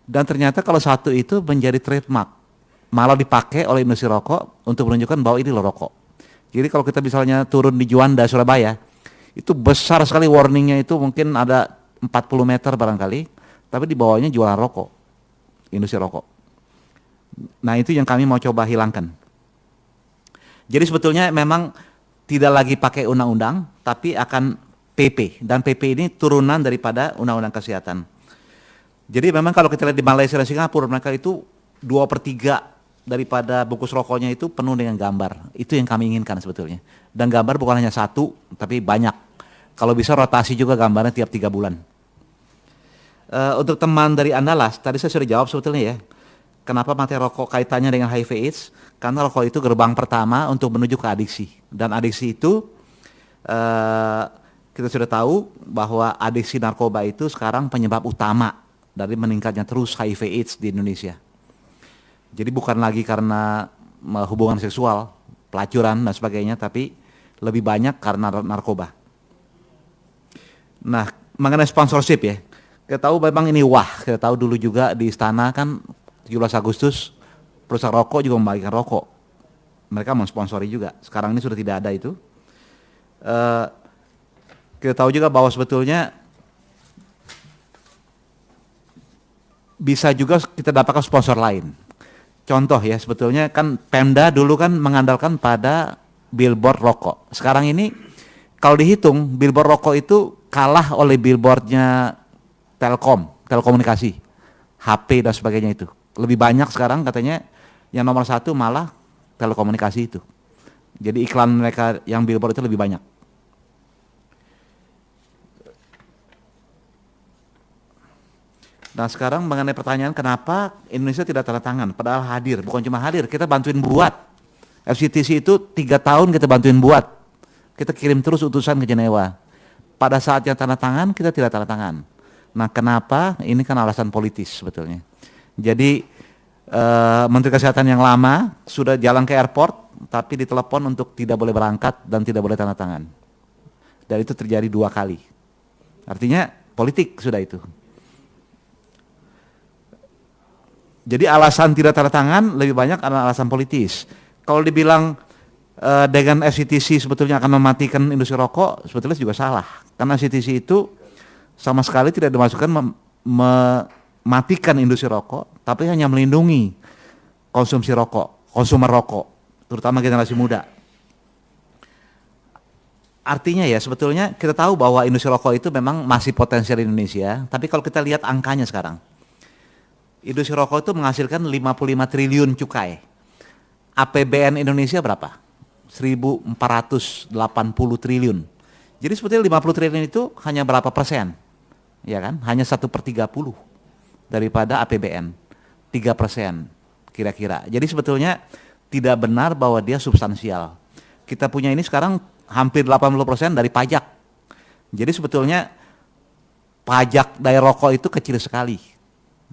Dan ternyata kalau satu itu menjadi trademark, malah dipakai oleh industri rokok untuk menunjukkan bahwa ini loh rokok. Jadi kalau kita misalnya turun di Juanda, Surabaya, itu besar sekali warningnya, itu mungkin ada 40 meter barangkali, tapi di bawahnya jualan rokok, industri rokok. Nah, itu yang kami mau coba hilangkan. Jadi sebetulnya memang tidak lagi pakai undang-undang, tapi akan PP, dan PP ini turunan daripada undang-undang kesehatan. Jadi memang kalau kita lihat di Malaysia dan Singapura, mereka itu 2/3 daripada bungkus rokoknya itu penuh dengan gambar. Itu yang kami inginkan sebetulnya. Dan gambar bukan hanya satu, tapi banyak. Kalau bisa rotasi juga gambarnya tiap 3 bulan. Untuk teman dari Andalas, tadi saya sudah jawab sebetulnya ya. Kenapa materi rokok kaitannya dengan HIV/AIDS? Karena rokok itu gerbang pertama untuk menuju ke adiksi. Dan adiksi itu kita sudah tahu bahwa adiksi narkoba itu sekarang penyebab utama dari meningkatnya terus HIV/AIDS di Indonesia. Jadi bukan lagi karena hubungan seksual, pelacuran dan sebagainya, tapi lebih banyak karena narkoba. Nah, mengenai sponsorship ya, kita tahu memang ini kita tahu dulu juga di istana kan 17 Agustus perusahaan rokok juga membagikan rokok. Mereka mensponsori juga. Sekarang ini sudah tidak ada itu. Kita tahu juga bahwa sebetulnya bisa juga kita dapatkan sponsor lain. Contoh ya, sebetulnya kan Pemda dulu kan mengandalkan pada billboard rokok. Sekarang ini kalau dihitung billboard rokok itu kalah oleh billboardnya telekomunikasi, HP dan sebagainya itu. Lebih banyak sekarang katanya yang nomor 1 malah telekomunikasi itu. Jadi iklan mereka yang billboard itu lebih banyak. Nah, sekarang mengenai pertanyaan kenapa Indonesia tidak tanda tangan, padahal hadir, bukan cuma hadir, kita bantuin buat. FCTC itu 3 tahun kita bantuin buat. Kita kirim terus utusan ke Jenewa. Pada saatnya tanda tangan, kita tidak tanda tangan. Nah, kenapa? Ini kan alasan politis sebetulnya. Jadi Menteri Kesehatan yang lama sudah jalan ke airport, tapi ditelepon untuk tidak boleh berangkat dan tidak boleh tanda tangan. Dan itu terjadi 2 kali. Artinya politik sudah itu. Jadi alasan tidak tanda tangan lebih banyak adalah alasan politis. Kalau dibilang dengan FCTC sebetulnya akan mematikan industri rokok, sebetulnya juga salah. Karena FCTC itu sama sekali tidak dimasukkan mematikan industri rokok, tapi hanya melindungi konsumsi rokok, konsumer rokok, terutama generasi muda. Artinya ya sebetulnya kita tahu bahwa industri rokok itu memang masih potensial di Indonesia, tapi kalau kita lihat angkanya sekarang, industri rokok itu menghasilkan 55 triliun cukai. APBN Indonesia berapa? 1.480 triliun. Jadi sebetulnya 50 triliun itu hanya berapa persen? Ya kan? Hanya 1/30 daripada APBN. 3% kira-kira. Jadi sebetulnya tidak benar bahwa dia substansial. Kita punya ini sekarang hampir 80% dari pajak. Jadi sebetulnya pajak dari rokok itu kecil sekali.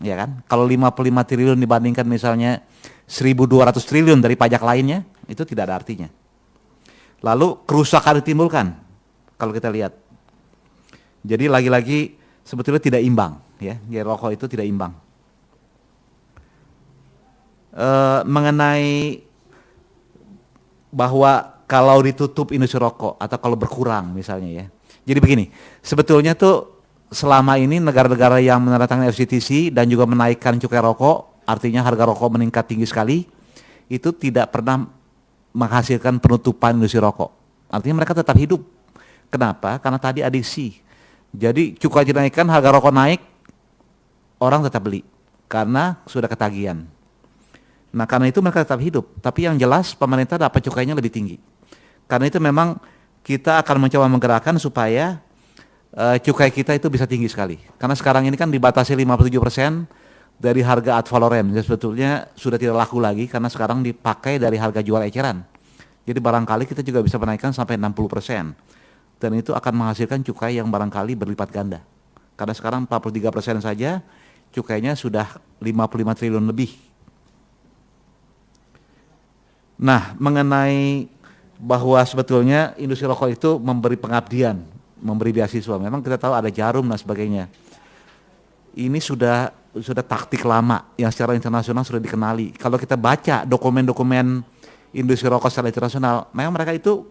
Ya kan? Kalau 55 triliun dibandingkan misalnya 1.200 triliun dari pajak lainnya, itu tidak ada artinya. Lalu kerusakan ditimbulkan kalau kita lihat. Jadi lagi-lagi sebetulnya tidak imbang, ya. Ya, rokok itu tidak imbang. Mengenai bahwa kalau ditutup industri rokok atau kalau berkurang misalnya ya. Jadi begini, sebetulnya tuh selama ini negara-negara yang menandatangani FCTC dan juga menaikkan cukai rokok, artinya harga rokok meningkat tinggi sekali, itu tidak pernah menghasilkan penutupan industri rokok. Artinya mereka tetap hidup. Kenapa? Karena tadi adiksi. Jadi cukai dinaikkan, harga rokok naik, orang tetap beli karena sudah ketagihan. Nah karena itu mereka tetap hidup. Tapi yang jelas pemerintah dapat cukainya lebih tinggi. Karena itu memang kita akan mencoba menggerakkan supaya cukai kita itu bisa tinggi sekali. Karena sekarang ini kan dibatasi 57% dari harga ad valorem. Jadi sebetulnya sudah tidak laku lagi karena sekarang dipakai dari harga jual eceran. Jadi barangkali kita juga bisa menaikkan sampai 60%. Dan itu akan menghasilkan cukai yang barangkali berlipat ganda. Karena sekarang 43% saja cukainya sudah 55 triliun lebih. Nah, mengenai bahwa sebetulnya industri rokok itu memberi pengabdian, memberi beasiswa. Memang kita tahu ada Jarum dan sebagainya. Ini sudah taktik lama yang secara internasional sudah dikenali. Kalau kita baca dokumen-dokumen industri rokok secara internasional, memang mereka itu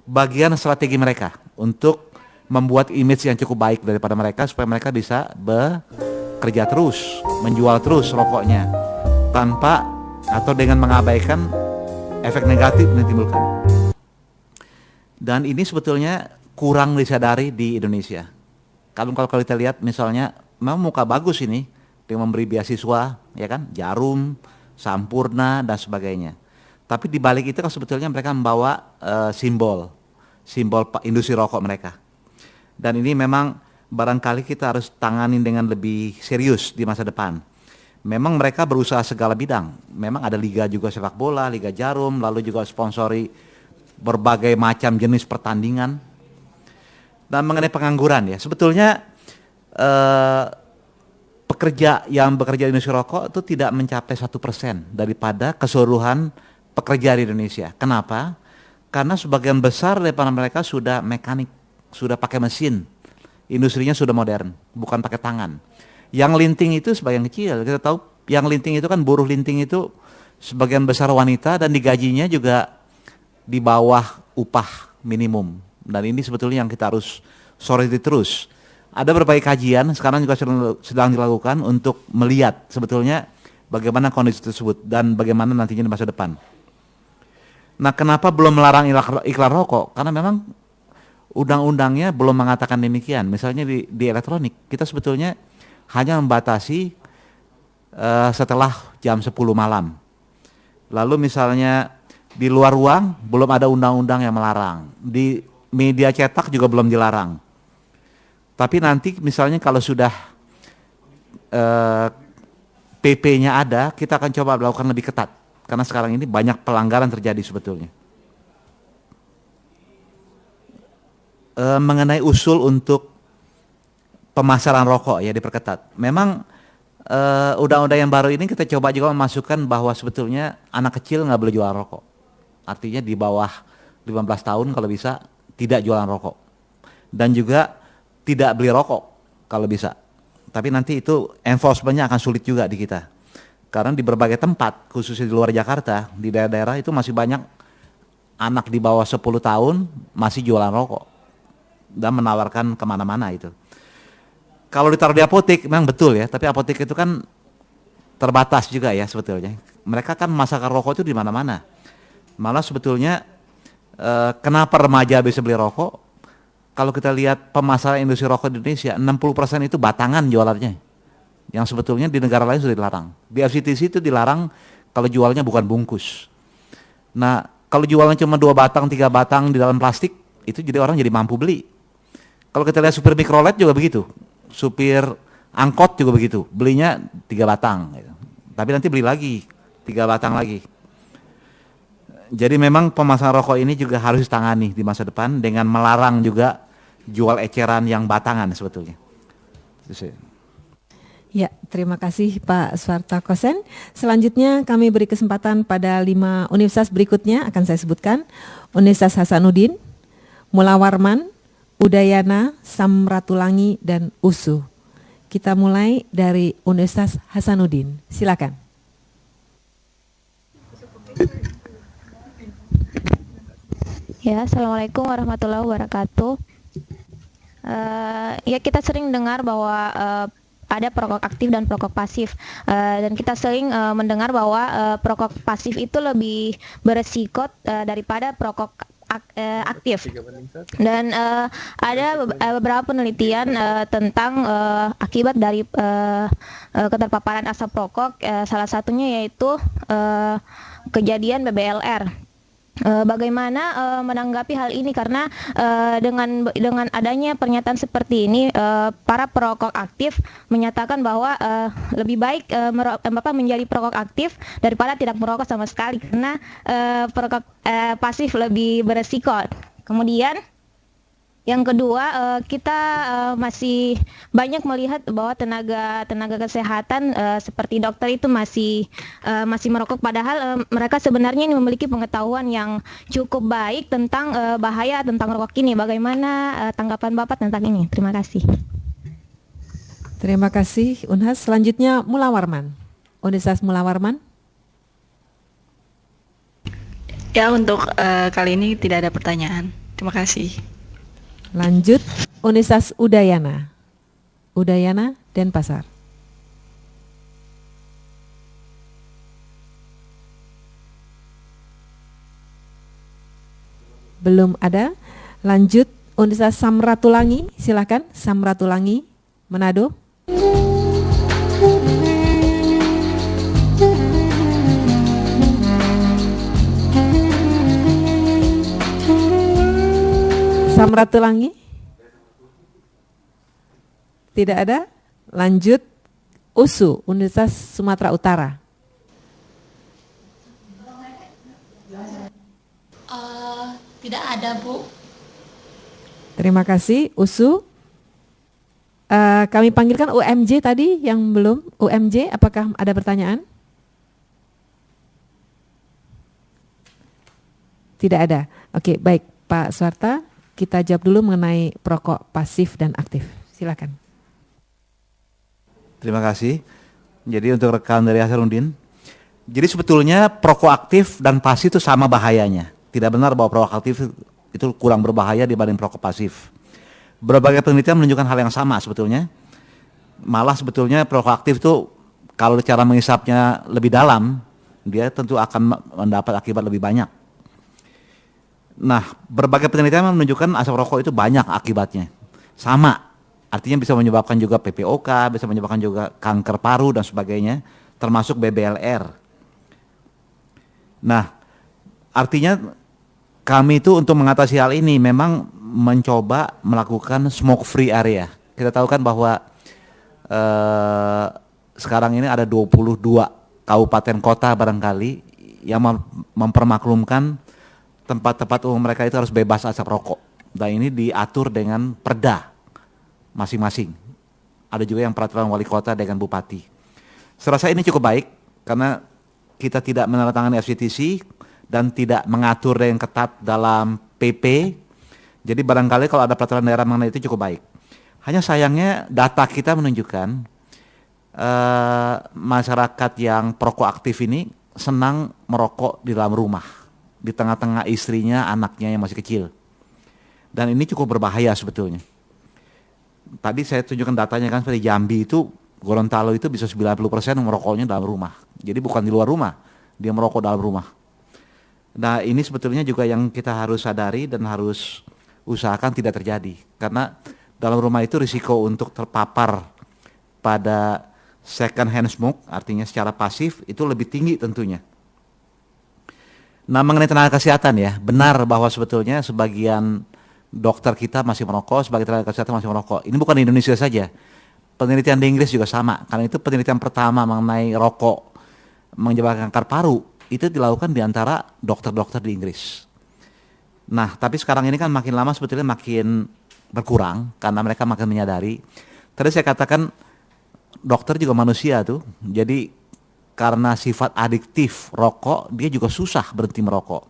bagian strategi mereka untuk membuat image yang cukup baik daripada mereka supaya mereka bisa bekerja terus, menjual terus rokoknya tanpa atau dengan mengabaikan efek negatif yang ditimbulkan. Dan ini sebetulnya kurang disadari di Indonesia. Kalau kita lihat misalnya, memang muka bagus ini dengan memberi beasiswa, ya kan, Jarum, Sampurna dan sebagainya. Tapi di balik itu kan sebetulnya mereka membawa simbol industri rokok mereka. Dan ini memang barangkali kita harus tanganin dengan lebih serius di masa depan. Memang mereka berusaha segala bidang. Memang ada liga juga sepak bola, liga Jarum, lalu juga sponsori berbagai macam jenis pertandingan. Dan mengenai pengangguran ya, sebetulnya pekerja yang bekerja di industri rokok itu tidak mencapai 1% daripada keseluruhan pekerja di Indonesia. Kenapa? Karena sebagian besar daripada mereka sudah mekanik, sudah pakai mesin, industrinya sudah modern, bukan pakai tangan. Yang linting itu sebagian kecil, kita tahu yang linting itu kan buruh linting itu sebagian besar wanita dan digajinya juga di bawah upah minimum. Dan ini sebetulnya yang kita harus soroti terus. Ada berbagai kajian sekarang juga sedang dilakukan untuk melihat sebetulnya bagaimana kondisi tersebut dan bagaimana nantinya di masa depan. Nah, kenapa belum melarang iklan rokok? Karena memang undang-undangnya belum mengatakan demikian. Misalnya di elektronik, kita sebetulnya hanya membatasi setelah jam 10 malam. Lalu misalnya di luar ruang belum ada undang-undang yang melarang. Di media cetak juga belum dilarang. Tapi nanti misalnya kalau sudah PP-nya ada, kita akan coba melakukan lebih ketat. Karena sekarang ini banyak pelanggaran terjadi sebetulnya. Mengenai usul untuk pemasaran rokok ya diperketat. Memang undang-undang yang baru ini kita coba juga memasukkan bahwa sebetulnya anak kecil nggak boleh jualan rokok. Artinya di bawah 15 tahun kalau bisa tidak jualan rokok. Dan juga tidak beli rokok kalau bisa. Tapi nanti itu enforcement-nya akan sulit juga di kita. Karena di berbagai tempat, khususnya di luar Jakarta, di daerah-daerah itu masih banyak anak di bawah 10 tahun masih jualan rokok. Dan menawarkan kemana-mana itu. Kalau ditaruh di apotek memang betul ya, tapi apotek itu kan terbatas juga ya sebetulnya. Mereka kan memasarkan rokok itu di mana-mana. Malah sebetulnya kenapa remaja bisa beli rokok? Kalau kita lihat pemasaran industri rokok di Indonesia, 60% itu batangan jualannya. Yang sebetulnya di negara lain sudah dilarang. Di FCTC itu dilarang kalau jualnya bukan bungkus. Nah, kalau jualnya cuma 2 batang, 3 batang di dalam plastik, itu jadi orang jadi mampu beli. Kalau kita lihat supir mikrolet juga begitu. Supir angkot juga begitu, belinya 3 batang gitu. Tapi nanti beli lagi 3 batang lagi. Jadi memang pemasaran rokok ini juga harus ditangani di masa depan dengan melarang juga jual eceran yang batangan sebetulnya. Ya, terima kasih Pak Suarta Kosen. Selanjutnya kami beri kesempatan pada 5 universitas berikutnya akan saya sebutkan. Universitas Hasanuddin, Mula Warman, Udayana, Samratulangi, dan USU. Kita mulai dari Universitas Hasanuddin. Silakan. Ya, Assalamualaikum warahmatullahi wabarakatuh. Ya, kita sering dengar bahwa ada perokok aktif dan perokok pasif, dan kita sering mendengar bahwa perokok pasif itu lebih beresiko daripada perokok aktif. Dan ada beberapa penelitian tentang akibat dari keterpaparan asap rokok, salah satunya yaitu kejadian BBLR. Bagaimana menanggapi hal ini, karena dengan adanya pernyataan seperti ini, para perokok aktif menyatakan bahwa lebih baik menjadi perokok aktif daripada tidak merokok sama sekali, karena perokok pasif lebih beresiko. Kemudian yang kedua, kita masih banyak melihat bahwa tenaga kesehatan seperti dokter itu masih merokok, padahal mereka sebenarnya ini memiliki pengetahuan yang cukup baik tentang bahaya tentang rokok ini. Bagaimana tanggapan Bapak tentang ini? Terima kasih. Terima kasih Unhas. Selanjutnya Mula Warman. Universitas Mula Warman. Ya, untuk kali ini tidak ada pertanyaan. Terima kasih. Lanjut Universitas Udayana. Udayana, Denpasar. Belum ada. Lanjut Universitas Samratulangi. Silakan Samratulangi, Manado. Samratulangi? Tidak ada. Lanjut USU, Universitas Sumatera Utara. Tidak ada, Bu. Terima kasih USU. Kami panggilkan UMJ tadi yang belum. UMJ, apakah ada pertanyaan? Tidak ada. Oke, baik Pak Suarta. Kita jawab dulu mengenai perokok pasif dan aktif. Silakan. Terima kasih. Jadi untuk rekan dari Hasanuddin, jadi sebetulnya perokok aktif dan pasif itu sama bahayanya. Tidak benar bahwa perokok aktif itu kurang berbahaya dibanding perokok pasif. Berbagai penelitian menunjukkan hal yang sama sebetulnya. Malah sebetulnya perokok aktif itu kalau cara menghisapnya lebih dalam, dia tentu akan mendapat akibat lebih banyak. Nah, berbagai penelitian menunjukkan asap rokok itu banyak akibatnya. Sama, artinya bisa menyebabkan juga PPOK, bisa menyebabkan juga kanker paru dan sebagainya, termasuk BBLR. Nah, artinya kami itu untuk mengatasi hal ini memang mencoba melakukan smoke free area. Kita tahu kan bahwa sekarang ini ada 22 kabupaten kota barangkali yang mempermaklumkan tempat-tempat umum mereka itu harus bebas asap rokok. Dan ini diatur dengan perda masing-masing. Ada juga yang peraturan wali kota dengan bupati. Saya rasa ini cukup baik karena kita tidak menandatangani FCTC dan tidak mengatur yang ketat dalam PP. Jadi barangkali kalau ada peraturan daerah mengenai itu cukup baik. Hanya sayangnya data kita menunjukkan masyarakat yang perokok aktif ini senang merokok di dalam rumah, di tengah-tengah istrinya, anaknya yang masih kecil. Dan ini cukup berbahaya sebetulnya. Tadi saya tunjukkan datanya kan seperti Jambi itu, Gorontalo itu bisa 90% merokoknya dalam rumah. Jadi bukan di luar rumah, dia merokok dalam rumah. Nah ini sebetulnya juga yang kita harus sadari dan harus usahakan tidak terjadi. Karena dalam rumah itu risiko untuk terpapar pada second hand smoke, artinya secara pasif, itu lebih tinggi tentunya. Nah mengenai tenaga kesehatan ya, benar bahwa sebetulnya sebagian dokter kita masih merokok, sebagian tenaga kesehatan masih merokok. Ini bukan di Indonesia saja. Penelitian di Inggris juga sama, karena itu penelitian pertama mengenai rokok menyebabkan kanker paru itu dilakukan di antara dokter-dokter di Inggris. Nah, tapi sekarang ini kan makin lama sebetulnya makin berkurang karena mereka makin menyadari. Tadi saya katakan dokter juga manusia tuh, jadi karena sifat adiktif rokok dia juga susah berhenti merokok.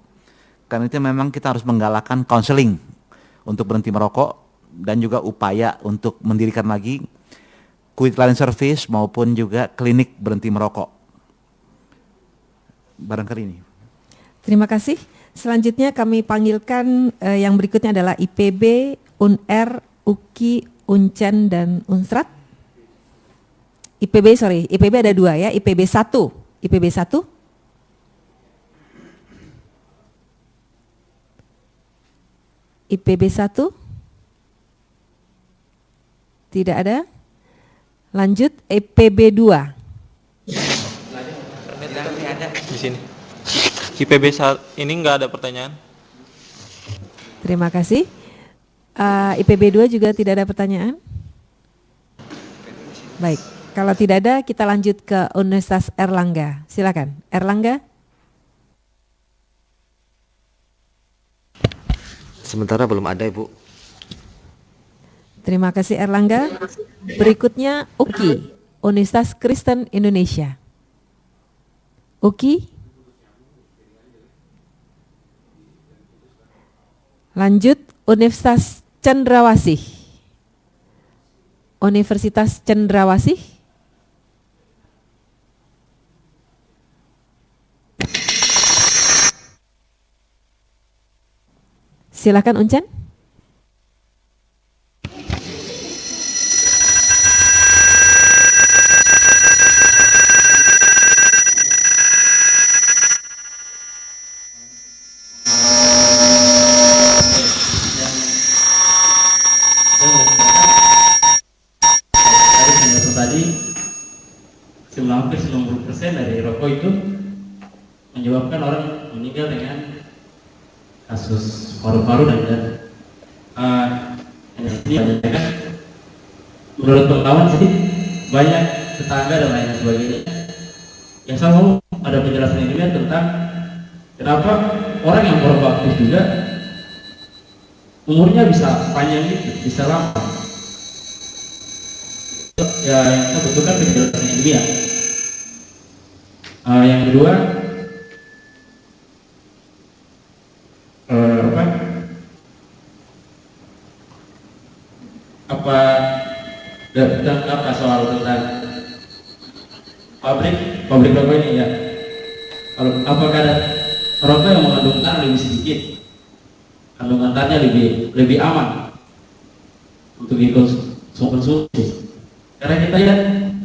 Karena itu memang kita harus menggalakkan counseling untuk berhenti merokok dan juga upaya untuk mendirikan lagi quit line service maupun juga klinik berhenti merokok. Barangkali ini. Terima kasih. Selanjutnya kami panggilkan yang berikutnya adalah IPB, UNR, UKI, UNCEN, dan UNSRAT. IPB ada 2 ya, IPB 1. IPB 1. IPB 1. Tidak ada. Lanjut IPB 2. Di sini. IPB ini nggak ada pertanyaan. Terima kasih. IPB 2 juga tidak ada pertanyaan. Baik, kalau tidak ada kita lanjut ke Universitas Airlangga. Silakan, Airlangga. Sementara belum ada, Ibu. Terima kasih Airlangga. Berikutnya UKI, Universitas Kristen Indonesia. UKI. Lanjut Universitas Cendrawasih. Universitas Cendrawasih. Silakan Uncen. Hampir 90% dari rokok itu menyebabkan orang meninggal dengan kasus paru-paru dan ini kan menurut pengetahuan sih banyak tetangga dan lain sebagainya yang selalu ada penjelasan ilmiah tentang kenapa orang yang merokok aktif juga umurnya bisa panjang gitu, bisa lama. Ya yang kita butuhkan penjelasan ilmiah. Yang kedua apa soal tentang pabrik rokok ini ya, kalau apakah ada rokok yang mengandung tar lebih sedikit, kandungan tarnya lebih aman untuk dikonsumsi, karena kita lihat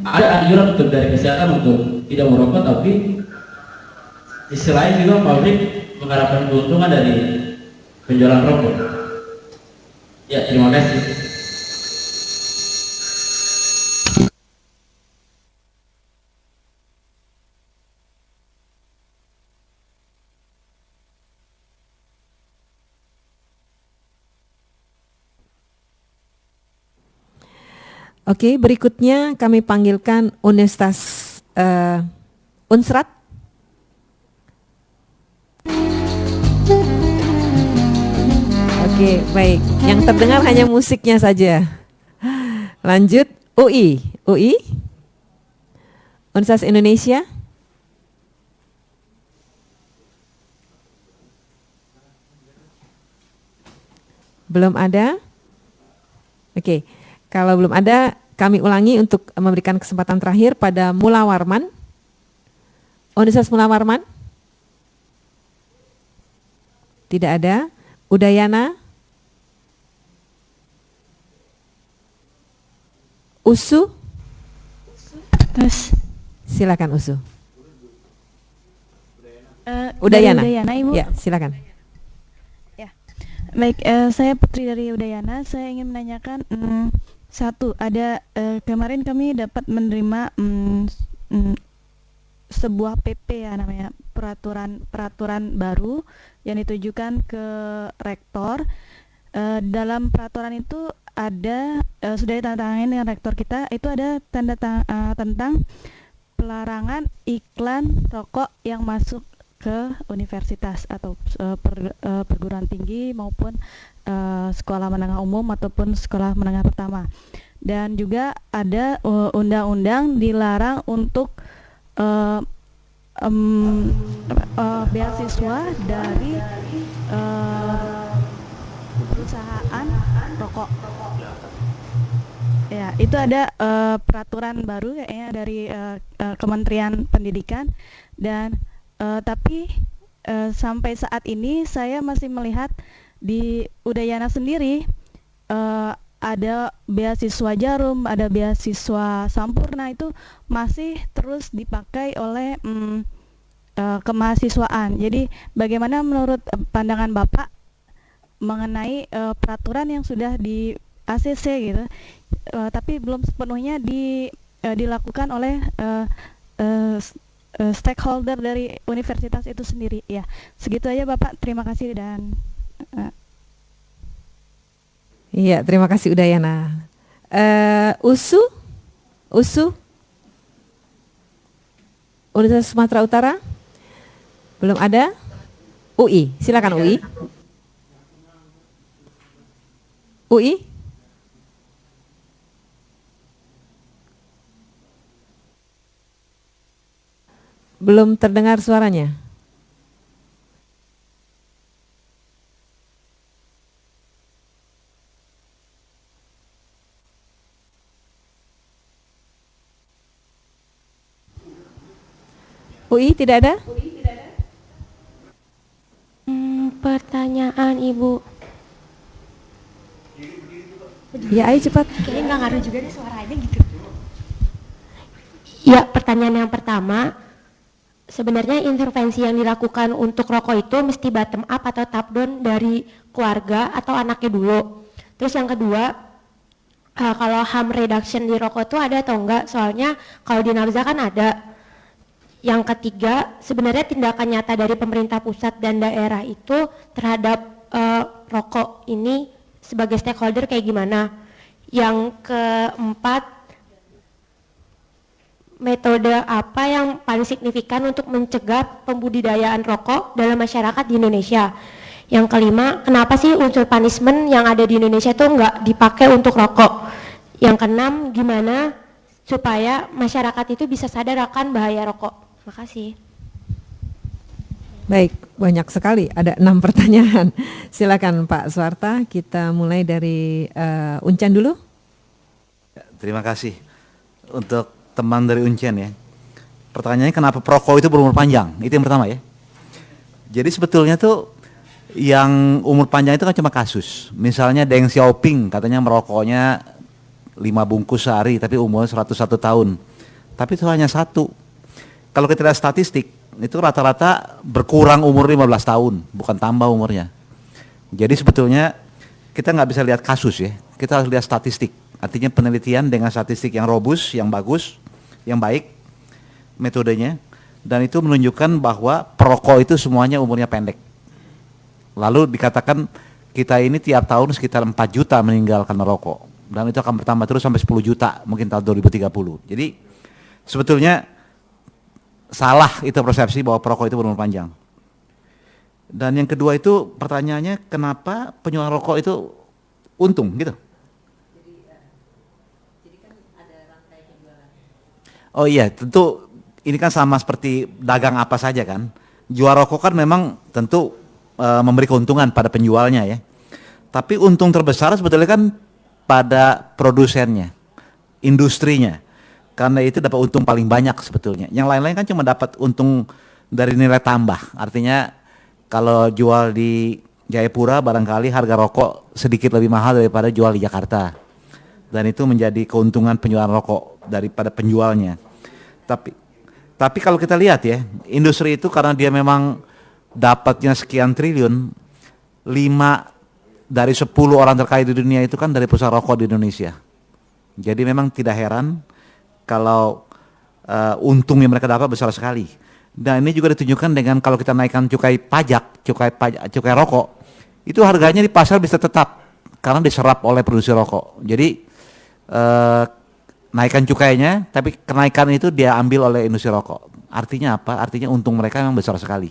ada anjuran untuk dari kesehatan untuk tidak merokok, tapi di sisi lain juga pabrik mengharapkan keuntungan dari penjualan rokok. Ya, terima kasih. Oke, berikutnya kami panggilkan Universitas UNSRAT. Oke, baik. Yang terdengar hanya musiknya saja. Lanjut UI. Universitas Indonesia? Belum ada? Oke, kalau belum ada, kami ulangi untuk memberikan kesempatan terakhir pada Mula Warman. Universitas Mula Warman? Tidak ada. Udayana? USU? Terus Silakan USU. Udayana, Udayana, Ibu. Ya, silakan. Baik, saya Putri dari Udayana. Saya ingin menanyakan satu, ada kemarin kami dapat menerima sebuah PP ya namanya peraturan baru yang ditujukan ke rektor. Dalam peraturan itu ada sudah ditandatangani dengan rektor kita, itu ada tentang pelarangan iklan rokok yang masuk ke universitas atau perguruan tinggi maupun sekolah menengah umum ataupun sekolah menengah pertama. Dan juga ada undang-undang dilarang untuk beasiswa dari perusahaan rokok. Ya, itu ada peraturan baru kayaknya dari Kementerian Pendidikan dan tapi sampai saat ini saya masih melihat di Udayana sendiri ada beasiswa Jarum, ada beasiswa Sampurna, itu masih terus dipakai oleh kemahasiswaan. Jadi bagaimana menurut pandangan Bapak mengenai peraturan yang sudah di ACC gitu, tapi belum sepenuhnya dilakukan oleh stakeholder dari universitas itu sendiri. Ya, segitu aja Bapak. Terima kasih dan Iya, terima kasih Udayana. USU? Universitas Sumatera Utara? Belum ada? UI, silakan UI. UI? Belum terdengar suaranya. UI tidak ada? Pertanyaan Ibu. Ya, ayo cepat. Kayaknya nggak ngaruh juga deh suaranya gitu. Ya, pertanyaan yang pertama, sebenarnya intervensi yang dilakukan untuk rokok itu mesti bottom up atau top down dari keluarga atau anaknya dulu. Terus yang kedua, kalau harm reduction di rokok itu ada atau enggak? Soalnya kalau di nafza kan ada. Yang ketiga, sebenarnya tindakan nyata dari pemerintah pusat dan daerah itu terhadap rokok ini sebagai stakeholder kayak gimana? Yang keempat, metode apa yang paling signifikan untuk mencegah pembudidayaan rokok dalam masyarakat di Indonesia? Yang kelima, kenapa sih unsur punishment yang ada di Indonesia itu nggak dipakai untuk rokok? Yang keenam, gimana supaya masyarakat itu bisa sadar akan bahaya rokok? Makasih. Baik, banyak sekali, ada 6 pertanyaan. Silakan Pak Suarta, kita mulai dari Uncen dulu. Terima kasih untuk teman dari Uncen ya. Pertanyaannya kenapa perokok itu berumur panjang? Itu yang pertama ya. Jadi sebetulnya tuh yang umur panjang itu kan cuma kasus. Misalnya Deng Xiaoping katanya merokoknya 5 bungkus sehari tapi umurnya 101 tahun. Tapi itu hanya satu. Kalau kita lihat statistik, itu rata-rata berkurang umur 15 tahun, bukan tambah umurnya. Jadi sebetulnya kita nggak bisa lihat kasus ya, kita harus lihat statistik. Artinya penelitian dengan statistik yang robust, yang bagus, yang baik metodenya. Dan itu menunjukkan bahwa perokok itu semuanya umurnya pendek. Lalu dikatakan kita ini tiap tahun sekitar 4 juta meninggalkan merokok. Dan itu akan bertambah terus sampai 10 juta mungkin tahun 2030. Jadi sebetulnya salah itu persepsi bahwa perokok itu berumur panjang. Dan yang kedua itu pertanyaannya kenapa penjualan rokok itu untung gitu? Oh iya, tentu ini kan sama seperti dagang apa saja kan. Jual rokok kan memang tentu memberi keuntungan pada penjualnya ya. Tapi untung terbesar sebetulnya kan pada produsennya, industrinya. Karena itu dapat untung paling banyak sebetulnya. Yang lain-lain kan cuma dapat untung dari nilai tambah. Artinya kalau jual di Jayapura barangkali harga rokok sedikit lebih mahal daripada jual di Jakarta. Dan itu menjadi keuntungan penjualan rokok daripada penjualnya. Tapi kalau kita lihat ya, industri itu karena dia memang dapatnya sekian triliun, 5 dari 10 orang terkaya di dunia itu kan dari perusahaan rokok di Indonesia. Jadi memang tidak heran kalau untung yang mereka dapat besar sekali. Dan ini juga ditunjukkan dengan kalau kita naikkan cukai rokok, itu harganya di pasar bisa tetap karena diserap oleh produksi rokok. Jadi naikkan cukainya, tapi kenaikan itu dia ambil oleh industri rokok. Artinya apa? Artinya untung mereka memang besar sekali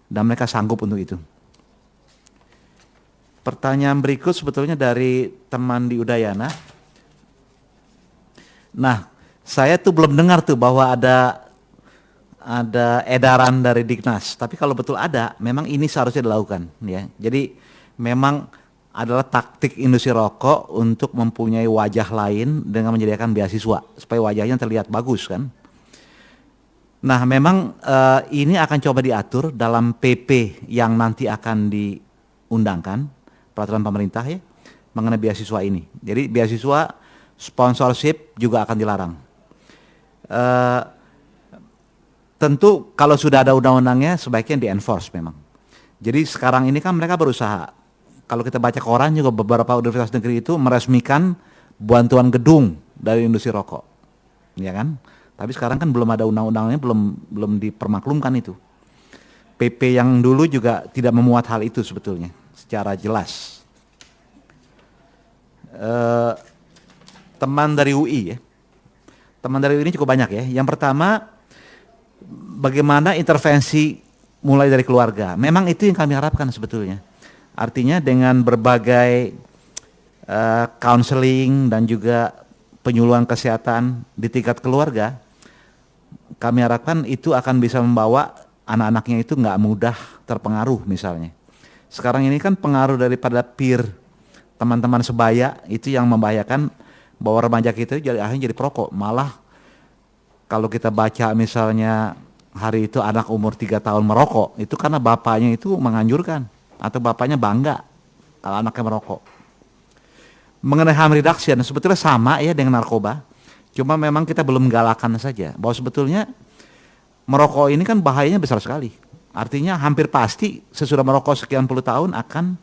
dan mereka sanggup untuk itu. Pertanyaan berikut sebetulnya dari teman di Udayana. Nah, saya tuh belum dengar tuh bahwa ada edaran dari Dignas. Tapi kalau betul ada, memang ini seharusnya dilakukan ya. Jadi memang adalah taktik industri rokok untuk mempunyai wajah lain dengan menyediakan beasiswa supaya wajahnya terlihat bagus kan. Nah, memang ini akan coba diatur dalam PP yang nanti akan diundangkan peraturan pemerintah ya mengenai beasiswa ini. Jadi beasiswa sponsorship juga akan dilarang. Tentu kalau sudah ada undang-undangnya sebaiknya di-enforce memang. Jadi sekarang ini kan mereka berusaha. Kalau kita baca koran juga beberapa universitas negeri itu meresmikan bantuan gedung dari industri rokok. Ya kan? Tapi sekarang kan belum ada undang-undangnya, belum dipermaklumkan itu. PP yang dulu juga tidak memuat hal itu sebetulnya secara jelas. Teman dari UI ya. Teman dari UI ini cukup banyak ya. Yang pertama, bagaimana intervensi mulai dari keluarga. Memang itu yang kami harapkan sebetulnya. Artinya dengan berbagai counseling dan juga penyuluhan kesehatan di tingkat keluarga, kami harapkan itu akan bisa membawa anak-anaknya itu nggak mudah terpengaruh misalnya. Sekarang ini kan pengaruh daripada peer teman-teman sebaya itu yang membahayakan bahwa remaja kita akhirnya jadi perokok. Malah kalau kita baca misalnya hari itu anak umur 3 tahun merokok, itu karena bapaknya itu menganjurkan atau bapaknya bangga kalau anaknya merokok. Mengenai harm reduction sebetulnya sama ya dengan narkoba, cuma memang kita belum galakan saja bahwa sebetulnya merokok ini kan bahayanya besar sekali. Artinya hampir pasti sesudah merokok sekian puluh tahun akan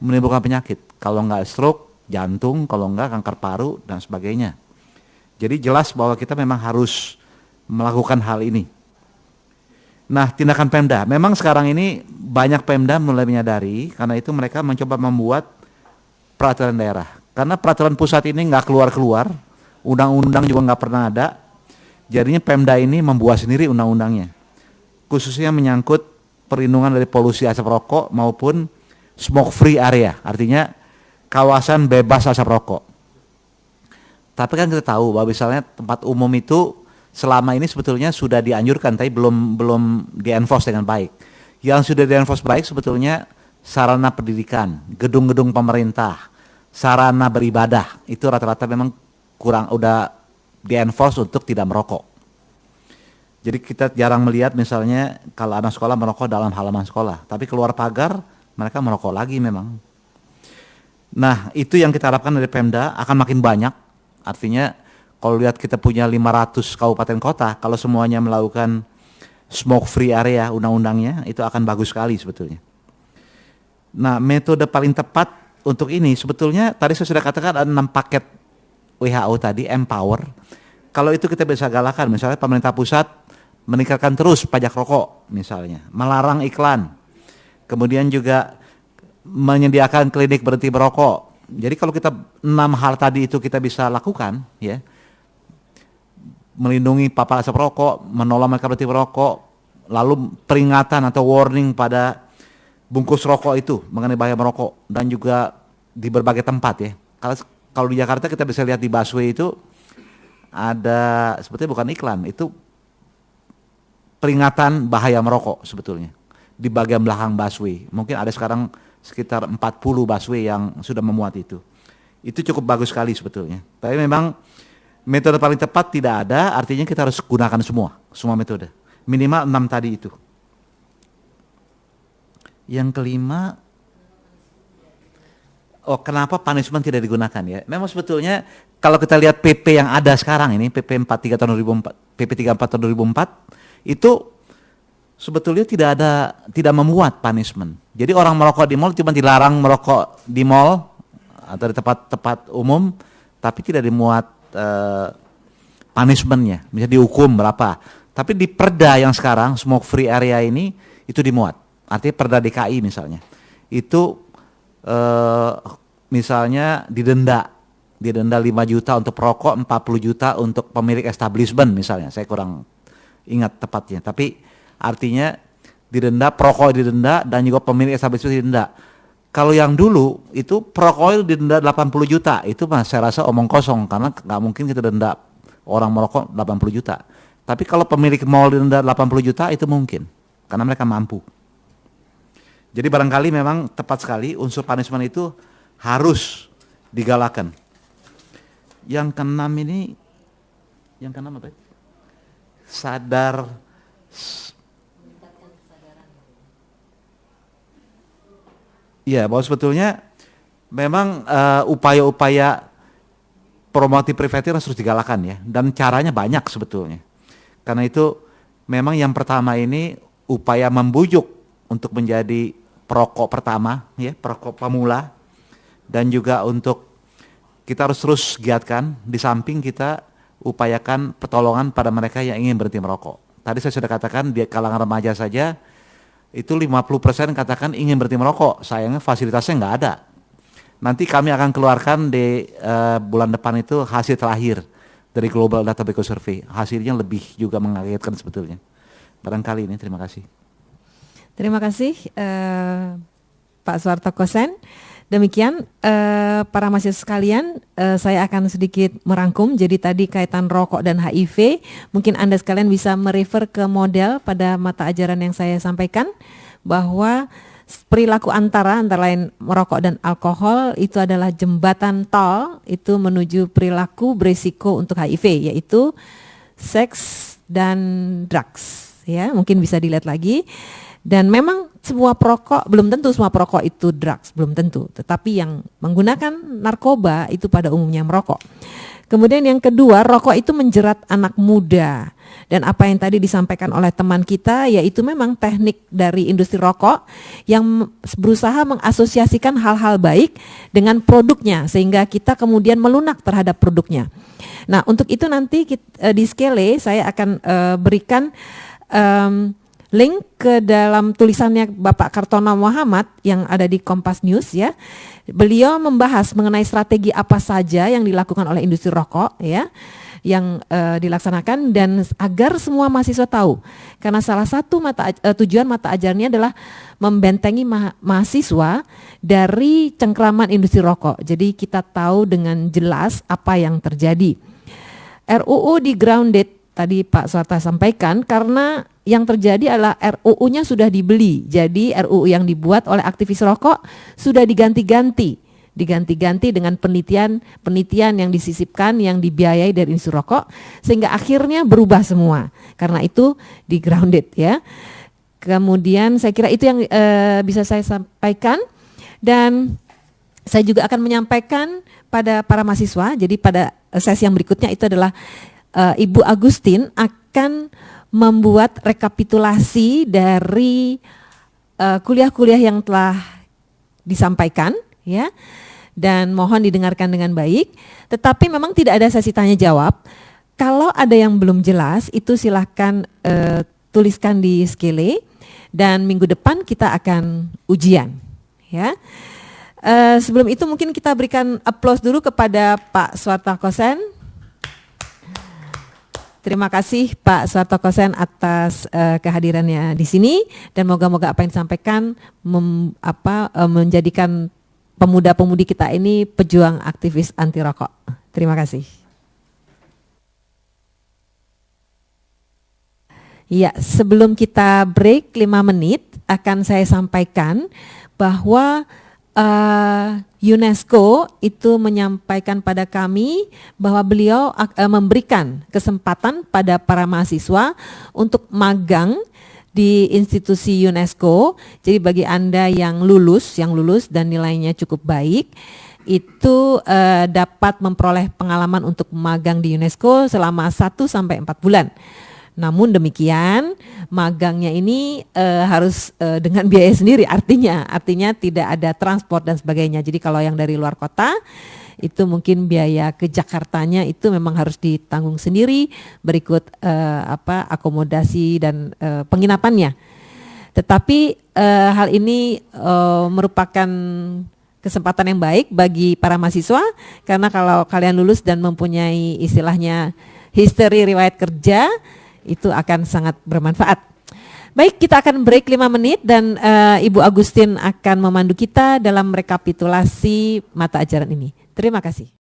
menimbulkan penyakit. Kalau enggak stroke, jantung, kalau enggak kanker paru dan sebagainya. Jadi jelas bahwa kita memang harus melakukan hal ini. Nah, tindakan Pemda, memang sekarang ini banyak Pemda mulai menyadari, karena itu mereka mencoba membuat peraturan daerah. Karena peraturan pusat ini nggak keluar-keluar, undang-undang juga nggak pernah ada, jadinya Pemda ini membuat sendiri undang-undangnya. Khususnya menyangkut perlindungan dari polusi asap rokok maupun smoke free area, artinya kawasan bebas asap rokok. Tapi kan kita tahu bahwa misalnya tempat umum itu selama ini sebetulnya sudah dianjurkan, tapi belum di-enforce dengan baik. Yang sudah di-enforce baik sebetulnya sarana pendidikan, gedung-gedung pemerintah, sarana beribadah, itu rata-rata memang kurang udah di-enforce untuk tidak merokok. Jadi kita jarang melihat misalnya kalau anak sekolah merokok dalam halaman sekolah, tapi keluar pagar mereka merokok lagi memang. Nah, itu yang kita harapkan dari Pemda akan makin banyak, artinya kalau lihat kita punya 500 kabupaten kota, kalau semuanya melakukan smoke free area undang-undangnya, itu akan bagus sekali sebetulnya. Nah, metode paling tepat untuk ini sebetulnya tadi saya sudah katakan ada 6 paket WHO tadi, empower. Kalau itu kita bisa galakan, misalnya pemerintah pusat meningkatkan terus pajak rokok misalnya, melarang iklan, kemudian juga menyediakan klinik berhenti merokok. Jadi kalau kita 6 hal tadi itu kita bisa lakukan ya, melindungi paparan asap rokok, menolong mereka berhenti merokok, lalu peringatan atau warning pada bungkus rokok itu mengenai bahaya merokok, dan juga di berbagai tempat ya. Kalau di Jakarta kita bisa lihat di busway itu ada sebetulnya bukan iklan, itu peringatan bahaya merokok sebetulnya di bagian belakang busway. Mungkin ada sekarang sekitar 40 busway yang sudah memuat itu. Itu cukup bagus sekali sebetulnya. Tapi memang metode paling tepat tidak ada, artinya kita harus gunakan semua metode. Minimal 6 tadi itu. Yang kelima, kenapa punishment tidak digunakan ya? Memang sebetulnya kalau kita lihat PP yang ada sekarang ini, PP 43 tahun 2004, PP 34 tahun 2004, itu sebetulnya tidak memuat punishment. Jadi orang merokok di mall cuma dilarang merokok di mall atau di tempat-tempat umum, tapi tidak dimuat punishmentnya, misalnya dihukum berapa. Tapi di perda yang sekarang smoke free area ini itu dimuat. Artinya perda DKI misalnya, itu misalnya didenda 5 juta untuk perokok, 40 juta untuk pemilik establishment misalnya. Saya kurang ingat tepatnya. Tapi artinya didenda, perokok didenda, dan juga pemilik establishment didenda. Kalau yang dulu itu perokok didenda 80 juta, itu mas saya rasa omong kosong karena nggak mungkin kita denda orang merokok 80 juta. Tapi kalau pemilik mall didenda 80 juta itu mungkin karena mereka mampu. Jadi barangkali memang tepat sekali unsur punishment itu harus digalakan. Yang keenam ini, yang keenam apa? Iya, bahwa sebetulnya memang upaya-upaya promotif preventif harus digalakan ya, dan caranya banyak sebetulnya. Karena itu memang yang pertama ini upaya membujuk untuk menjadi perokok pertama, ya, perokok pemula, dan juga untuk kita harus terus giatkan di samping kita upayakan pertolongan pada mereka yang ingin berhenti merokok. Tadi saya sudah katakan di kalangan remaja saja itu 50% katakan ingin berhenti merokok, sayangnya fasilitasnya nggak ada. Nanti kami akan keluarkan di bulan depan itu hasil terakhir dari Global Data Tobacco Survey. Hasilnya lebih juga mengagetkan sebetulnya. Barangkali ini, terima kasih. Terima kasih Pak Suharto Kosen. Demikian para mahasiswa sekalian, saya akan sedikit merangkum. Jadi tadi kaitan rokok dan HIV, mungkin Anda sekalian bisa merefer ke model pada mata ajaran yang saya sampaikan, bahwa perilaku antara lain merokok dan alkohol itu adalah jembatan tol itu menuju perilaku berisiko untuk HIV, yaitu seks dan drugs. Ya, mungkin bisa dilihat lagi. Dan memang semua perokok, belum tentu semua perokok itu drugs, belum tentu. Tetapi yang menggunakan narkoba itu pada umumnya merokok. Kemudian yang kedua, rokok itu menjerat anak muda. Dan apa yang tadi disampaikan oleh teman kita, yaitu memang teknik dari industri rokok yang berusaha mengasosiasikan hal-hal baik dengan produknya, sehingga kita kemudian melunak terhadap produknya. Nah, untuk itu nanti di Skele saya akan berikan link ke dalam tulisannya Bapak Kartono Muhammad yang ada di Kompas News ya. Beliau membahas mengenai strategi apa saja yang dilakukan oleh industri rokok ya, yang dilaksanakan, dan agar semua mahasiswa tahu. Karena salah satu tujuan mata ajarnya adalah membentengi mahasiswa dari cengkraman industri rokok. Jadi kita tahu dengan jelas apa yang terjadi. RUU di grounded tadi Pak Suharto sampaikan karena yang terjadi adalah RUU-nya sudah dibeli. Jadi RUU yang dibuat oleh aktivis rokok sudah diganti-ganti dengan penelitian yang disisipkan, yang dibiayai dari industri rokok, sehingga akhirnya berubah semua. Karena itu di grounded ya. Kemudian saya kira itu yang bisa saya sampaikan, dan saya juga akan menyampaikan pada para mahasiswa. Jadi pada sesi yang berikutnya itu adalah Ibu Agustin akan membuat rekapitulasi dari kuliah-kuliah yang telah disampaikan ya, dan mohon didengarkan dengan baik. Tetapi memang tidak ada sesi tanya jawab. Kalau ada yang belum jelas itu silahkan tuliskan di Skele, dan minggu depan kita akan ujian ya. Sebelum itu mungkin kita berikan aplaus dulu kepada Pak Suharto Kosen. Terima kasih Pak Suharto Kosen atas kehadirannya di sini, dan moga-moga apa yang disampaikan menjadikan pemuda-pemudi kita ini pejuang aktivis anti rokok. Terima kasih. Ya, sebelum kita break 5 menit akan saya sampaikan bahwa UNESCO itu menyampaikan pada kami bahwa beliau memberikan kesempatan pada para mahasiswa untuk magang di institusi UNESCO. Jadi bagi Anda yang lulus dan nilainya cukup baik, itu dapat memperoleh pengalaman untuk magang di UNESCO selama 1 sampai 4 bulan. Namun demikian, magangnya ini harus dengan biaya sendiri, artinya tidak ada transport dan sebagainya. Jadi kalau yang dari luar kota itu mungkin biaya ke Jakartanya itu memang harus ditanggung sendiri berikut akomodasi dan penginapannya. Tetapi hal ini merupakan kesempatan yang baik bagi para mahasiswa, karena kalau kalian lulus dan mempunyai istilahnya history riwayat kerja, itu akan sangat bermanfaat. Baik, kita akan break 5 menit dan Ibu Agustin akan memandu kita dalam rekapitulasi mata ajaran ini. Terima kasih.